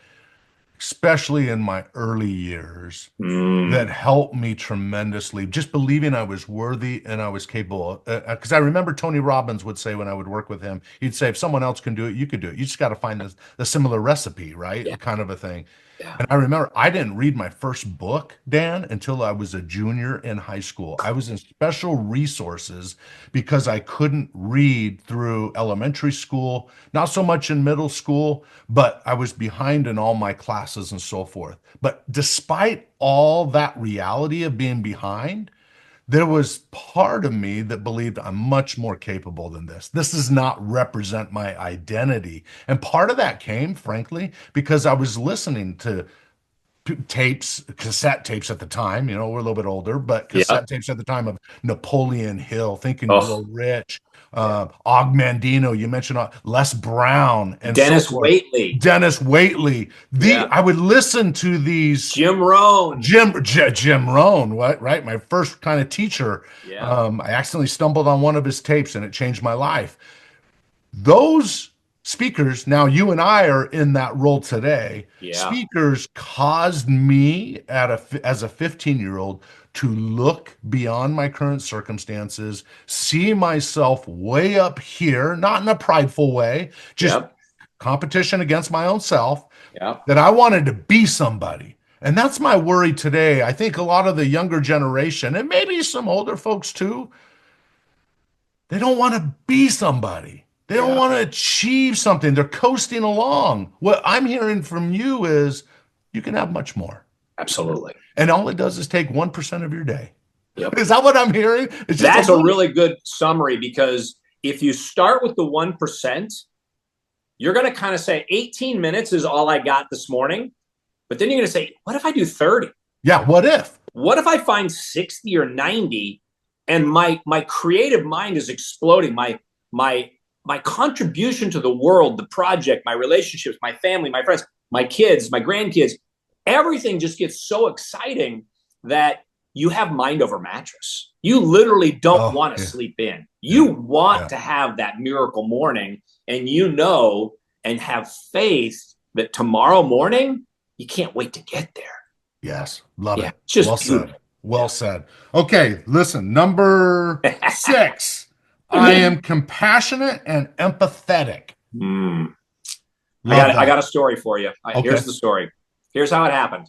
especially in my early years, that helped me tremendously. Just believing I was worthy and I was capable. Because I remember Tony Robbins would say when I would work with him, he'd say, if someone else can do it, you could do it. You just got to find the similar recipe, right? Yeah. Kind of a thing. Yeah. And I remember I didn't read my first book, Dan, until I was a junior in high school. I was in special resources because I couldn't read through elementary school, not so much in middle school, but I was behind in all my classes and so forth. But despite all that reality of being behind, there was part of me that believed I'm much more capable than this. This does not represent my identity. And part of that came, frankly, because I was listening to tapes, cassette tapes at the time, we're a little bit older, but cassette tapes at the time of Napoleon Hill, Think and Grow Rich, Augmandino, you mentioned Les Brown, and Dennis so forth. Waitley. I would listen to these Jim Rohn, right? My first kind of teacher. I accidentally stumbled on one of his tapes and it changed my life. Those speakers, now you and I are in that role today. Speakers caused me as a 15-year-old to look beyond my current circumstances, see myself way up here, not in a prideful way, just competition against my own self, that I wanted to be somebody. And that's my worry today. I think a lot of the younger generation, and maybe some older folks too, they don't want to be somebody. They don't want to achieve something. They're coasting along. What I'm hearing from you is you can have much more. Absolutely. And all it does is take 1% of your day. Is that what I'm hearing? That's a really good summary, because if you start with the 1%, you're going to kind of say 18 minutes is all I got this morning. But then you're going to say, what if I do 30? Yeah, what if? What if I find 60 or 90 and my creative mind is exploding? My contribution to the world, the project, my relationships, my family, my friends, my kids, my grandkids, everything just gets so exciting that you have mind over mattress. You literally don't want to sleep in. You want to have that miracle morning, and and have faith that tomorrow morning, you can't wait to get there. Yes. Love it. Just well said. Well said. Okay. Listen, number 6. I am compassionate and empathetic. I got a story for you. Here's the story. Here's how it happened.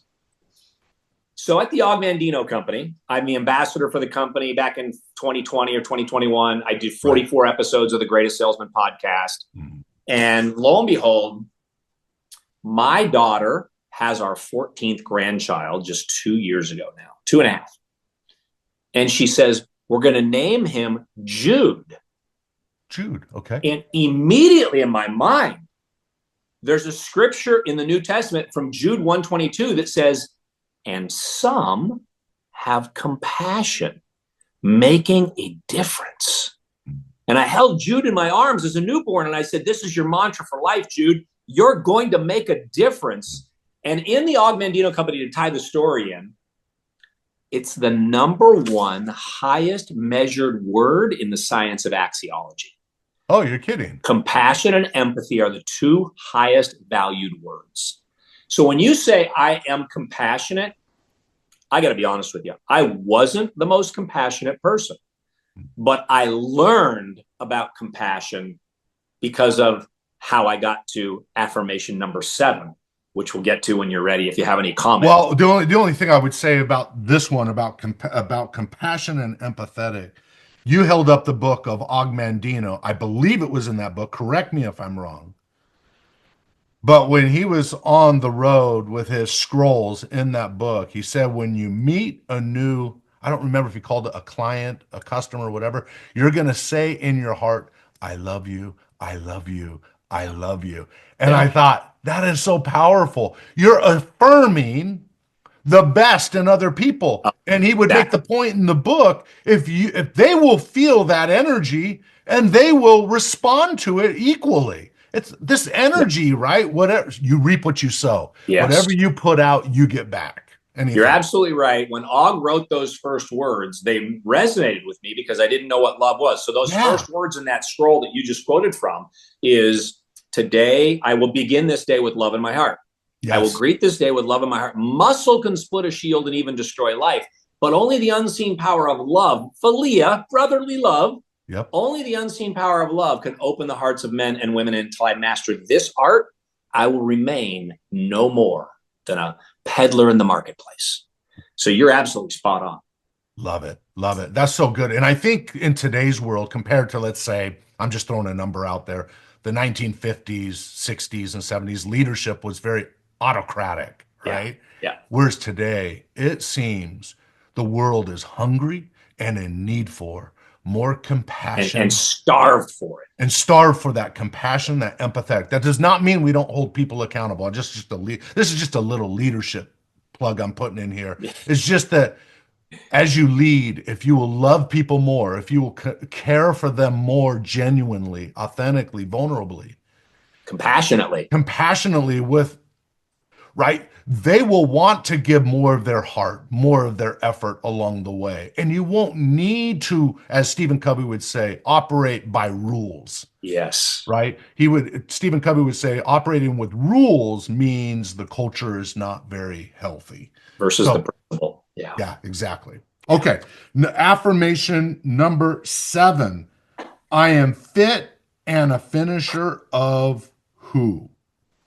So at the Augmandino company, I'm the ambassador for the company. Back in 2020 or 2021, I did 44 episodes of the Greatest Salesman podcast. And lo and behold, my daughter has our 14th grandchild just 2 years ago now, 2.5. And she says, we're going to name him Jude. Jude, okay. And immediately in my mind, there's a scripture in the New Testament from Jude 1:22 that says, and some have compassion, making a difference. And I held Jude in my arms as a newborn, and I said, this is your mantra for life, Jude. You're going to make a difference. And in the Augmandino company, to tie the story in, it's the #1 highest measured word in the science of axiology. Oh, you're kidding. Compassion and empathy are the 2 highest valued words. So when you say I am compassionate, I got to be honest with you. I wasn't the most compassionate person, but I learned about compassion because of how I got to affirmation number 7, which we'll get to when you're ready if you have any comments. Well, the only thing I would say about this one, about compassion and empathetic, you held up the book of Og Mandino. I believe it was in that book. Correct me if I'm wrong. But when he was on the road with his scrolls in that book, he said, when you meet a new, I don't remember if he called it a client, a customer, whatever, you're going to say in your heart, I love you, I love you, I love you. And I thought, that is so powerful. You're affirming the best in other people. And he would make the point in the book, if they will feel that energy and they will respond to it equally. It's this energy, right? Whatever you reap, what you sow. Yes. Whatever you put out, you get back. Anything. You're absolutely right. When Og wrote those first words, they resonated with me because I didn't know what love was. So those first words in that scroll that you just quoted from is, today I will begin this day with love in my heart. Yes. I will greet this day with love in my heart. Muscle can split a shield and even destroy life, but only the unseen power of love, philia, brotherly love, only the unseen power of love can open the hearts of men and women. Until I master this art, I will remain no more than a peddler in the marketplace. So you're absolutely spot on. Love it. Love it. That's so good. And I think in today's world, compared to, let's say, I'm just throwing a number out there, the 1950s, 60s, and 70s, leadership was very autocratic, right? Yeah. Whereas today, it seems the world is hungry and in need for more compassion. And starved for it. And starved for that compassion, that empathetic. That does not mean we don't hold people accountable. This is just a little leadership plug I'm putting in here. It's just that as you lead, if you will love people more, if you will care for them more genuinely, authentically, vulnerably, compassionately with, right, they will want to give more of their heart, more of their effort along the way. And you won't need to, as Stephen Covey would say, operate by rules. Yes. Right? Stephen Covey would say, operating with rules means the culture is not very healthy. Versus the principle. Yeah. Yeah, exactly. Okay. Affirmation number 7. I am fit and a finisher of who?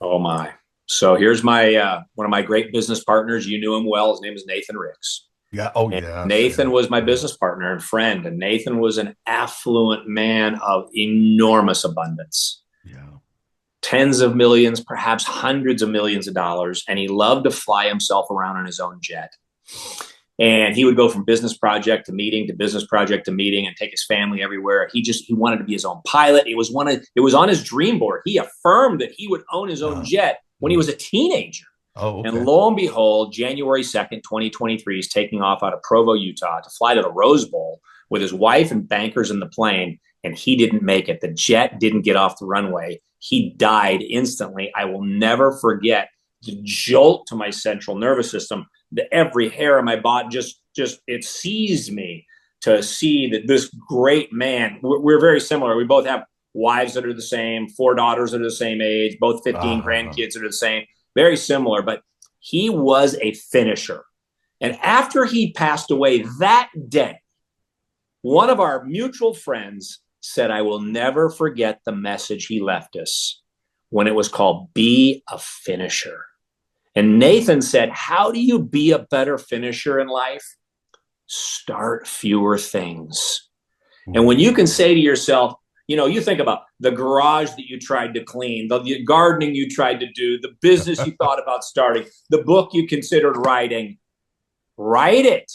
Oh my. So here's my one of my great business partners. You knew him well. His name is Nathan Ricks. Yeah. Oh, yeah. Nathan was my business partner and friend, and Nathan was an affluent man of enormous abundance. Yeah. Tens of millions, perhaps hundreds of millions of dollars, and he loved to fly himself around in his own jet. And he would go from business project to meeting to business project to meeting and take his family everywhere. He wanted to be his own pilot. It was on his dream board. He affirmed that he would own his own jet when he was a teenager. Oh, okay. And lo and behold, January 2nd, 2023, he's taking off out of Provo, Utah to fly to the Rose Bowl with his wife and bankers in the plane. And he didn't make it. The jet didn't get off the runway. He died instantly. I will never forget the jolt to my central nervous system. Every hair on my body just it seized me to see that this great man, we're very similar. We both have wives that are the same, 4 daughters that are the same age, both 15 grandkids that are the same, very similar, but he was a finisher. And after he passed away that day, one of our mutual friends said, I will never forget the message he left us when it was called Be a Finisher. And Nathan said, how do you be a better finisher in life? Start fewer things. And when you can say to yourself, you think about the garage that you tried to clean, the gardening you tried to do, the business you thought about starting, the book you considered writing, write it,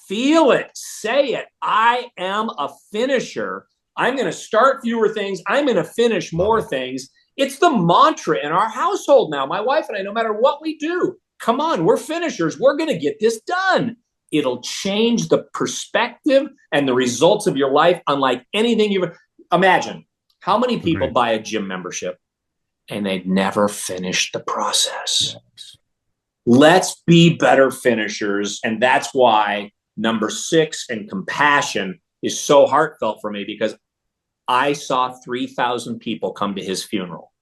feel it, say it. I am a finisher. I'm going to start fewer things. I'm going to finish more things. It's the mantra in our household now. My wife and I, no matter what we do, come on, we're finishers. We're going to get this done. It'll change the perspective and the results of your life unlike anything you've imagine. How many people buy a gym membership and they've never finished the process? Yes. Let's be better finishers. And that's why number 6 and compassion is so heartfelt for me, because I saw 3,000 people come to his funeral.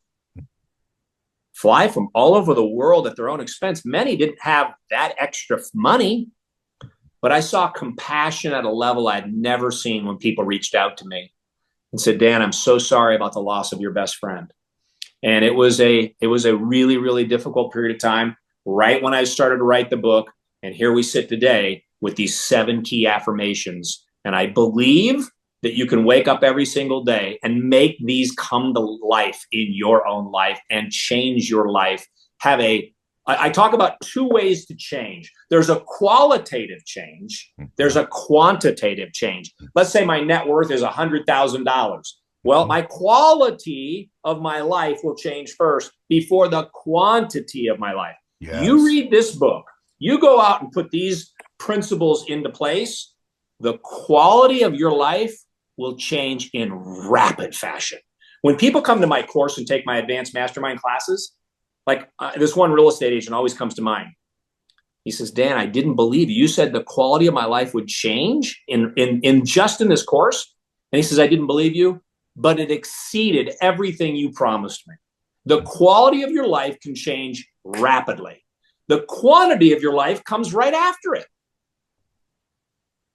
fly from all over the world at their own expense. Many didn't have that extra money, but I saw compassion at a level I'd never seen when people reached out to me and said, Dan, I'm so sorry about the loss of your best friend. And it was a really, really difficult period of time right when I started to write the book. And here we sit today with these 7 key affirmations. And I believe that you can wake up every single day and make these come to life in your own life and change your life. I talk about 2 ways to change. There's a qualitative change. There's a quantitative change. Let's say my net worth is $100,000. Well, my quality of my life will change first before the quantity of my life. Yes. You read this book, you go out and put these principles into place, the quality of your life will change in rapid fashion. When people come to my course and take my advanced mastermind classes, like this one real estate agent always comes to mind. He says, Dan, I didn't believe you. You said the quality of my life would change in just in this course. And he says, I didn't believe you, but it exceeded everything you promised me. The quality of your life can change rapidly. The quantity of your life comes right after it.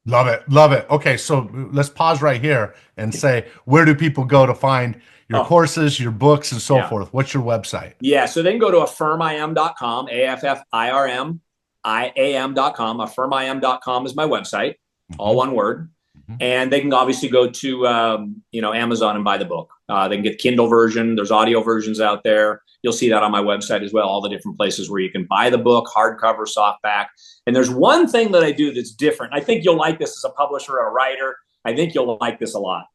Love it. Love it. Okay, so let's pause right here and say, where do people go to find your courses, your books, and so forth? What's your website? Yeah, so they can go to affirmim.com, AFFIRMIAM.com. Affirmim.com is my website, all one word. And they can obviously go to Amazon and buy the book. They can get Kindle version. There's audio versions out there. You'll see that on my website as well, all the different places where you can buy the book, hardcover, softback. And there's one thing that I do that's different. I think you'll like this as a publisher or a writer. I think you'll like this a lot.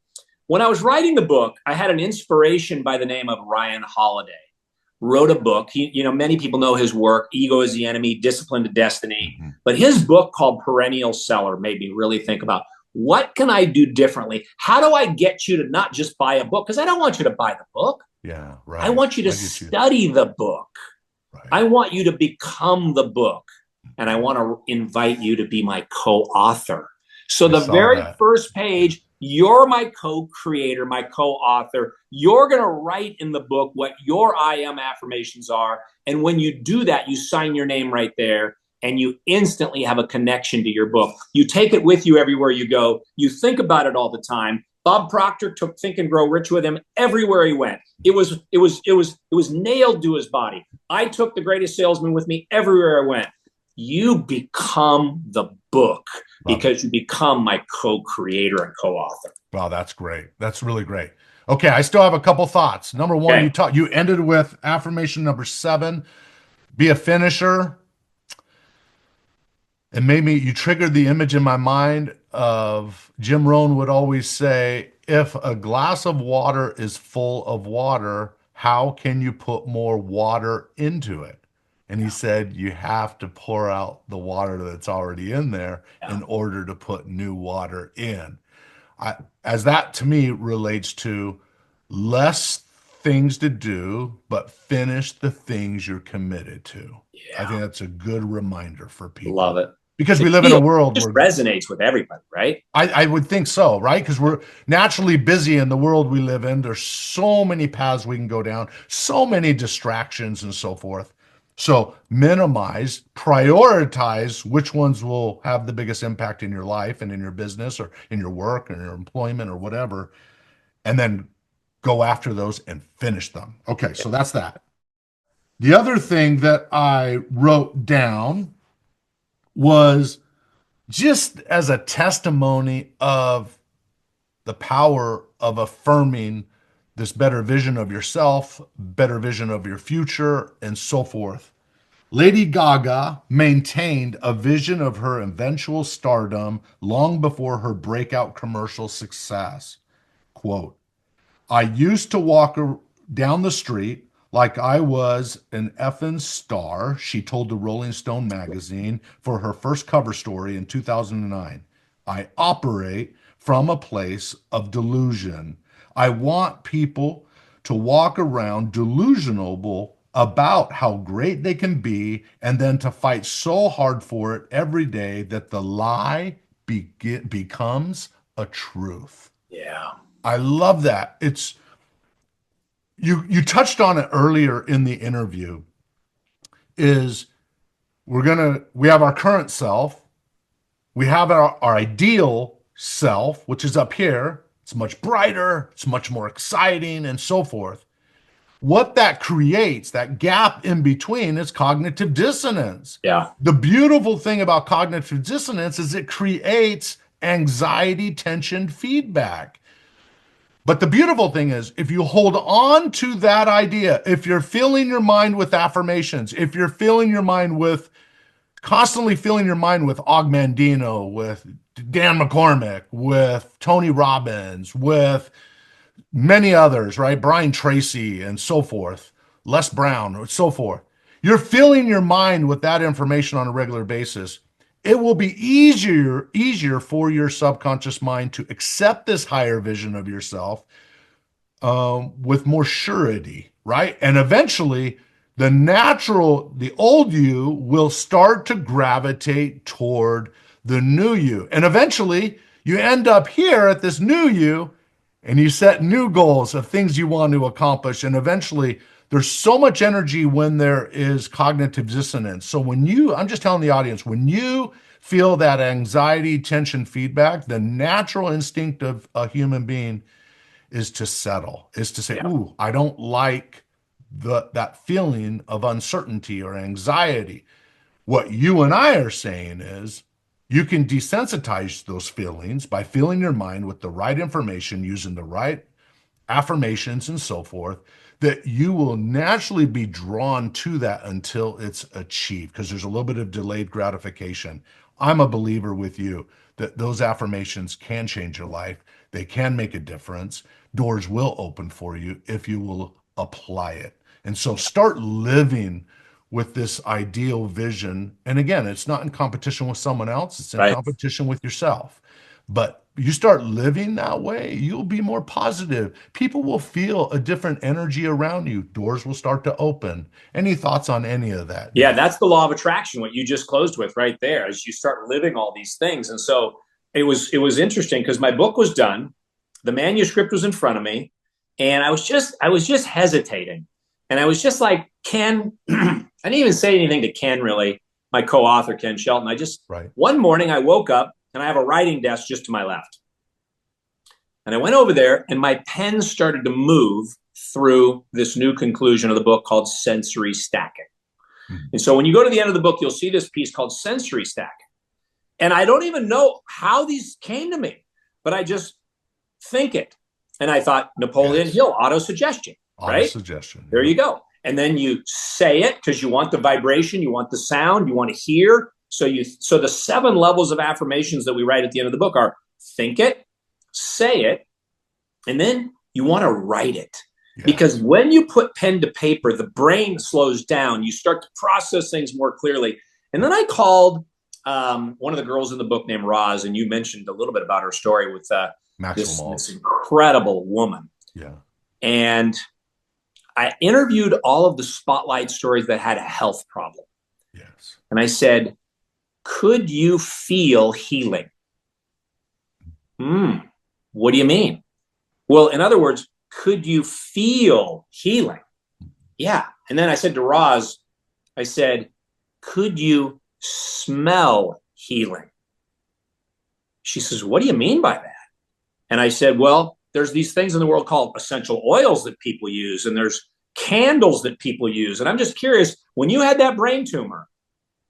When I was writing the book, I had an inspiration by the name of Ryan Holiday. Wrote a book. Many people know his work, Ego is the Enemy, Discipline to Destiny. But his book called Perennial Seller made me really think about, what can I do differently? How do I get you to not just buy a book? Because I don't want you to buy the book. Yeah, right. I want you to study the book. Right. I want you to become the book. And I want to invite you to be my co-author. So the very first page, you're my co-creator, my co-author. You're going to write in the book what your I am affirmations are. And when you do that, you sign your name right there. And you instantly have a connection to your book. You take it with you everywhere you go. You think about it all the time. Bob Proctor took Think and Grow Rich with him everywhere he went. It was nailed to his body. I took The Greatest Salesman with me everywhere I went. You become the book because you become my co-creator and co-author. Wow, that's great. That's really great. Okay, I still have a couple thoughts. Number one, you ended with affirmation number 7, be a finisher. It made me, you triggered the image in my mind of Jim Rohn would always say, if a glass of water is full of water, how can you put more water into it? And he said, you have to pour out the water that's already in there in order to put new water in. As that to me relates to less things to do, but finish the things you're committed to. Yeah. I think that's a good reminder for people. Love it. Because we live in a world where it resonates with everybody, right? I would think so, right? Because we're naturally busy in the world we live in. There's so many paths we can go down, so many distractions and so forth. So minimize, prioritize which ones will have the biggest impact in your life and in your business or in your work and your employment or whatever, and then go after those and finish them. Okay, so that's that. The other thing that I wrote down was just as a testimony of the power of affirming this better vision of yourself, better vision of your future, and so forth. Lady Gaga maintained a vision of her eventual stardom long before her breakout commercial success. Quote, I used to walk down the street like I was an effing star, she told the Rolling Stone magazine for her first cover story in 2009. I operate from a place of delusion. I want people to walk around delusional about how great they can be and then to fight so hard for it every day that the lie becomes a truth. Yeah. I love that. you touched on it earlier in the interview, is we have our current self, we have our ideal self, which is up here. It's much brighter, it's much more exciting, and so forth. What that creates, that gap in between, is cognitive dissonance. Yeah. The beautiful thing about cognitive dissonance is it creates anxiety, tension, feedback. But the beautiful thing is, if you hold on to that idea, if you're filling your mind with affirmations, if you're constantly filling your mind with Og Mandino, with Dan McCormick, with Tony Robbins, with many others, right? Brian Tracy and so forth, Les Brown, and so forth. You're filling your mind with that information on a regular basis. It will be easier for your subconscious mind to accept this higher vision of yourself with more surety, right? And eventually, the old you will start to gravitate toward the new you. And eventually, you end up here at this new you, and you set new goals of things you want to accomplish. And eventually, there's so much energy when there is cognitive dissonance. So I'm just telling the audience, when you feel that anxiety, tension, feedback, the natural instinct of a human being is to settle, is to say, ooh, I don't like that feeling of uncertainty or anxiety. What you and I are saying is, you can desensitize those feelings by filling your mind with the right information, using the right affirmations and so forth, that you will naturally be drawn to that until it's achieved, because there's a little bit of delayed gratification. I'm a believer with you that those affirmations can change your life. They can make a difference. Doors will open for you if you will apply it. And so start living with this ideal vision. And again, it's not in competition with someone else, it's in competition with yourself. But you start living that way, you'll be more positive. People will feel a different energy around you. Doors will start to open. Any thoughts on any of that? Yeah, that's the law of attraction, what you just closed with right there, as you start living all these things. And so it was interesting, because my book was done, the manuscript was in front of me, and I was just hesitating. And I was just like, Ken, I didn't even say anything to Ken, really, my co-author, Ken Shelton. One morning I woke up and I have a writing desk just to my left. And I went over there and my pen started to move through this new conclusion of the book called sensory stacking. And so when you go to the end of the book, you'll see this piece called sensory stacking. And I don't even know how these came to me, but I just think it. And I thought, Napoleon Hill, auto-suggestion. Right? Suggestion. There you go. And then you say it because you want the vibration, you want the sound, you want to hear. So the 7 levels of affirmations that we write at the end of the book are: think it, say it, and then you want to write it. Yes. Because when you put pen to paper, the brain slows down. You start to process things more clearly. And then I called one of the girls in the book named Roz, and you mentioned a little bit about her story with this incredible woman. Yeah. And I interviewed all of the spotlight stories that had a health problem. Yes. And I said, could you feel healing? What do you mean? Well, in other words, could you feel healing? Yeah. And then I said to Roz, I said, could you smell healing? She says, what do you mean by that? And I said, well, there's these things in the world called essential oils that people use, and there's candles that people use. And I'm just curious, when you had that brain tumor,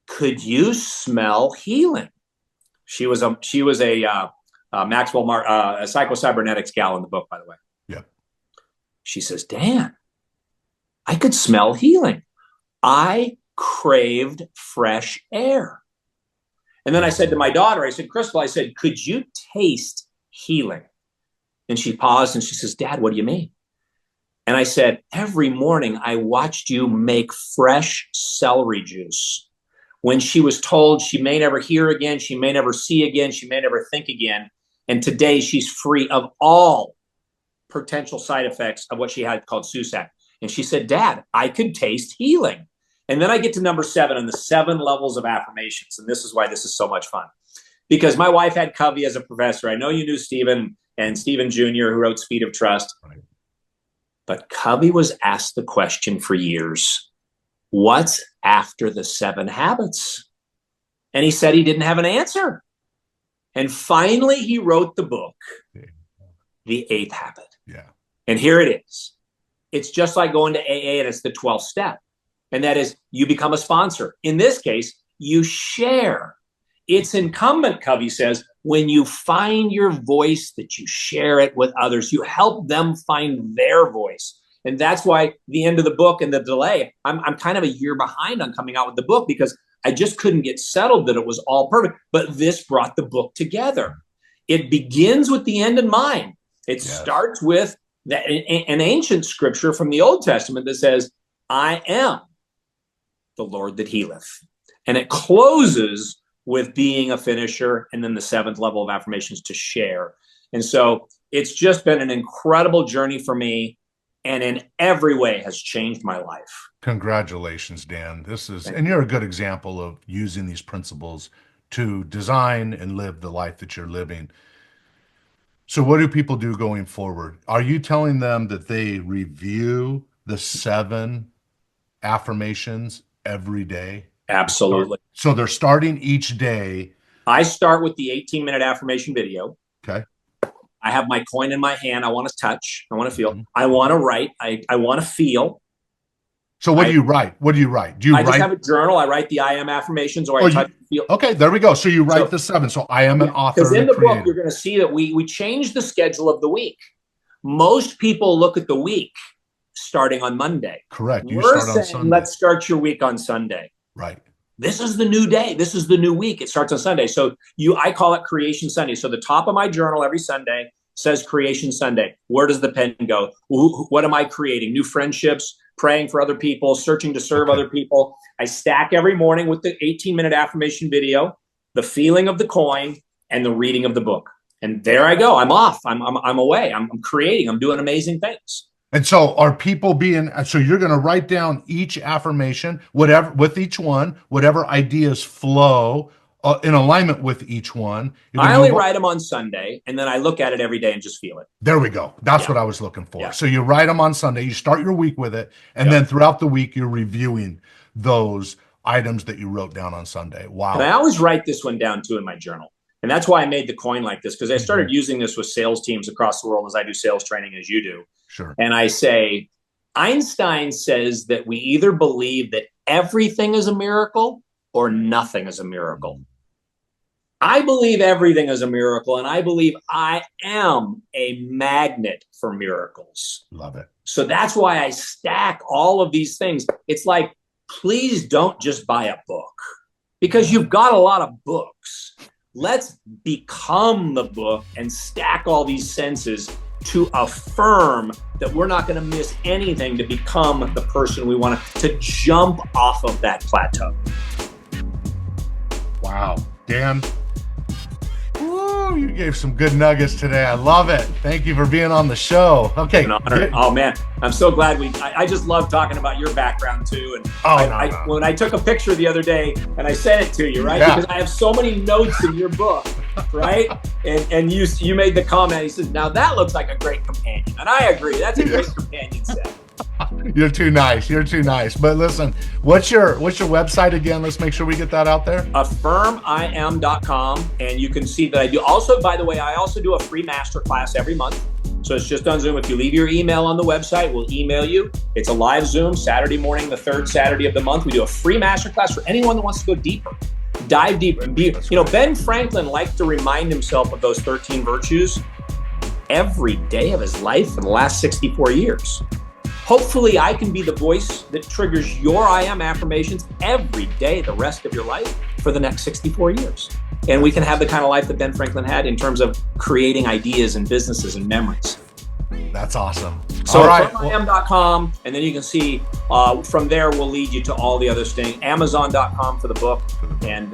could you smell healing? She was a Maxwell a psychocybernetics gal in the book, by the way. Yeah. She says, Dan, I could smell healing. I craved fresh air. And then I said to my daughter, I said, Crystal, I said, could you taste healing? And she paused and she says, Dad, what do you mean? And I said, every morning I watched you make fresh celery juice. When she was told she may never hear again, she may never see again, she may never think again. And today she's free of all potential side effects of what she had called SUSAC. And she said, Dad, I could taste healing. And then I get to number 7 on the 7 levels of affirmations. And this is why this is so much fun. Because my wife had Covey as a professor. I know you knew Stephen and Stephen Jr., who wrote Speed of Trust. Right. But Covey was asked the question for years, what's after the 7 habits? And he said he didn't have an answer. And finally, he wrote the book, The 8th Habit. Yeah. And here it is. It's just like going to AA, and it's the 12th step. And that is, you become a sponsor. In this case, you share. It's incumbent, Covey says, when you find your voice, that you share it with others. You help them find their voice. And that's why the end of the book and the delay, I'm kind of a year behind on coming out with the book, because I just couldn't get settled that it was all perfect. But this brought the book together. It begins with the end in mind. It starts with an ancient scripture from the Old Testament that says, I am the Lord that healeth. And it closes with being a finisher, and then the 7th level of affirmations, to share. And so it's just been an incredible journey for me, and in every way has changed my life. Congratulations, Dan. And you're a good example of using these principles to design and live the life that you're living. So what do people do going forward? Are you telling them that they review the 7 affirmations every day? Absolutely. So they're starting each day. I start with the 18-minute affirmation video. Okay. I have my coin in my hand. I want to touch. I want to feel. I want to write. I want to feel. So what do you write? What do you write? Do you just have a journal. I write the I am affirmations, or I touch and feel. Okay, there we go. So you write the 7. So I am an author. Because in the book, you're going to see that we change the schedule of the week. Most people look at the week starting on Monday. Correct. We're saying, Sunday. Let's start your week on Sunday. Right. This is the new day. This is the new week. It starts on Sunday. So I call it Creation Sunday. So the top of my journal every Sunday says Creation Sunday. Where does the pen go? What am I creating? New friendships, praying for other people, searching to serve other people. I stack every morning with the 18-minute affirmation video, the feeling of the coin, and the reading of the book. And there I go. I'm off. I'm away. I'm creating. I'm doing amazing things. And so are people so you're going to write down each affirmation, whatever, with each one, whatever ideas flow in alignment with each one. I only write them on Sunday, and then I look at it every day and just feel it. There we go. That's what I was looking for. Yeah. So you write them on Sunday, you start your week with it, and then throughout the week, you're reviewing those items that you wrote down on Sunday. Wow. And I always write this one down too in my journal. And that's why I made the coin like this, because I started using this with sales teams across the world as I do sales training, as you do. Sure. And I say, Einstein says that we either believe that everything is a miracle or nothing is a miracle. I believe everything is a miracle, and I believe I am a magnet for miracles. Love it. So that's why I stack all of these things. It's like, please don't just buy a book, because you've got a lot of books. Let's become the book and stack all these senses to affirm that we're not going to miss anything to become the person we want to jump off of that plateau. Wow. Dan, you gave some good nuggets today. I love it. Thank you for being on the show. Okay. An honor. Oh man, I'm so glad I just love talking about your background too. And when I took a picture the other day and I sent it to you, right? Yeah. Because I have so many notes in your book, right? and you made the comment. He says, now that looks like a great companion. And I agree. That's a great companion set. You're too nice. You're too nice. But listen, what's your website again? Let's make sure we get that out there. Affirmim.com. And you can see that I do. Also, by the way, I also do a free masterclass every month. So it's just on Zoom. If you leave your email on the website, we'll email you. It's a live Zoom Saturday morning, the 3rd Saturday of the month. We do a free masterclass for anyone that wants to go deeper. Dive deeper. And Ben Franklin liked to remind himself of those 13 virtues every day of his life for the last 64 years. Hopefully, I can be the voice that triggers your I am affirmations every day, the rest of your life, for the next 64 years. And we can have the kind of life that Ben Franklin had in terms of creating ideas and businesses and memories. That's awesome. So affirmim.com, and then you can see from there, we'll lead you to all the other things. Amazon.com for the book. And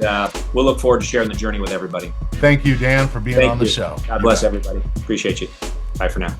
we'll look forward to sharing the journey with everybody. Thank you, Dan, for being on the show. God bless everybody. Appreciate you. Bye for now.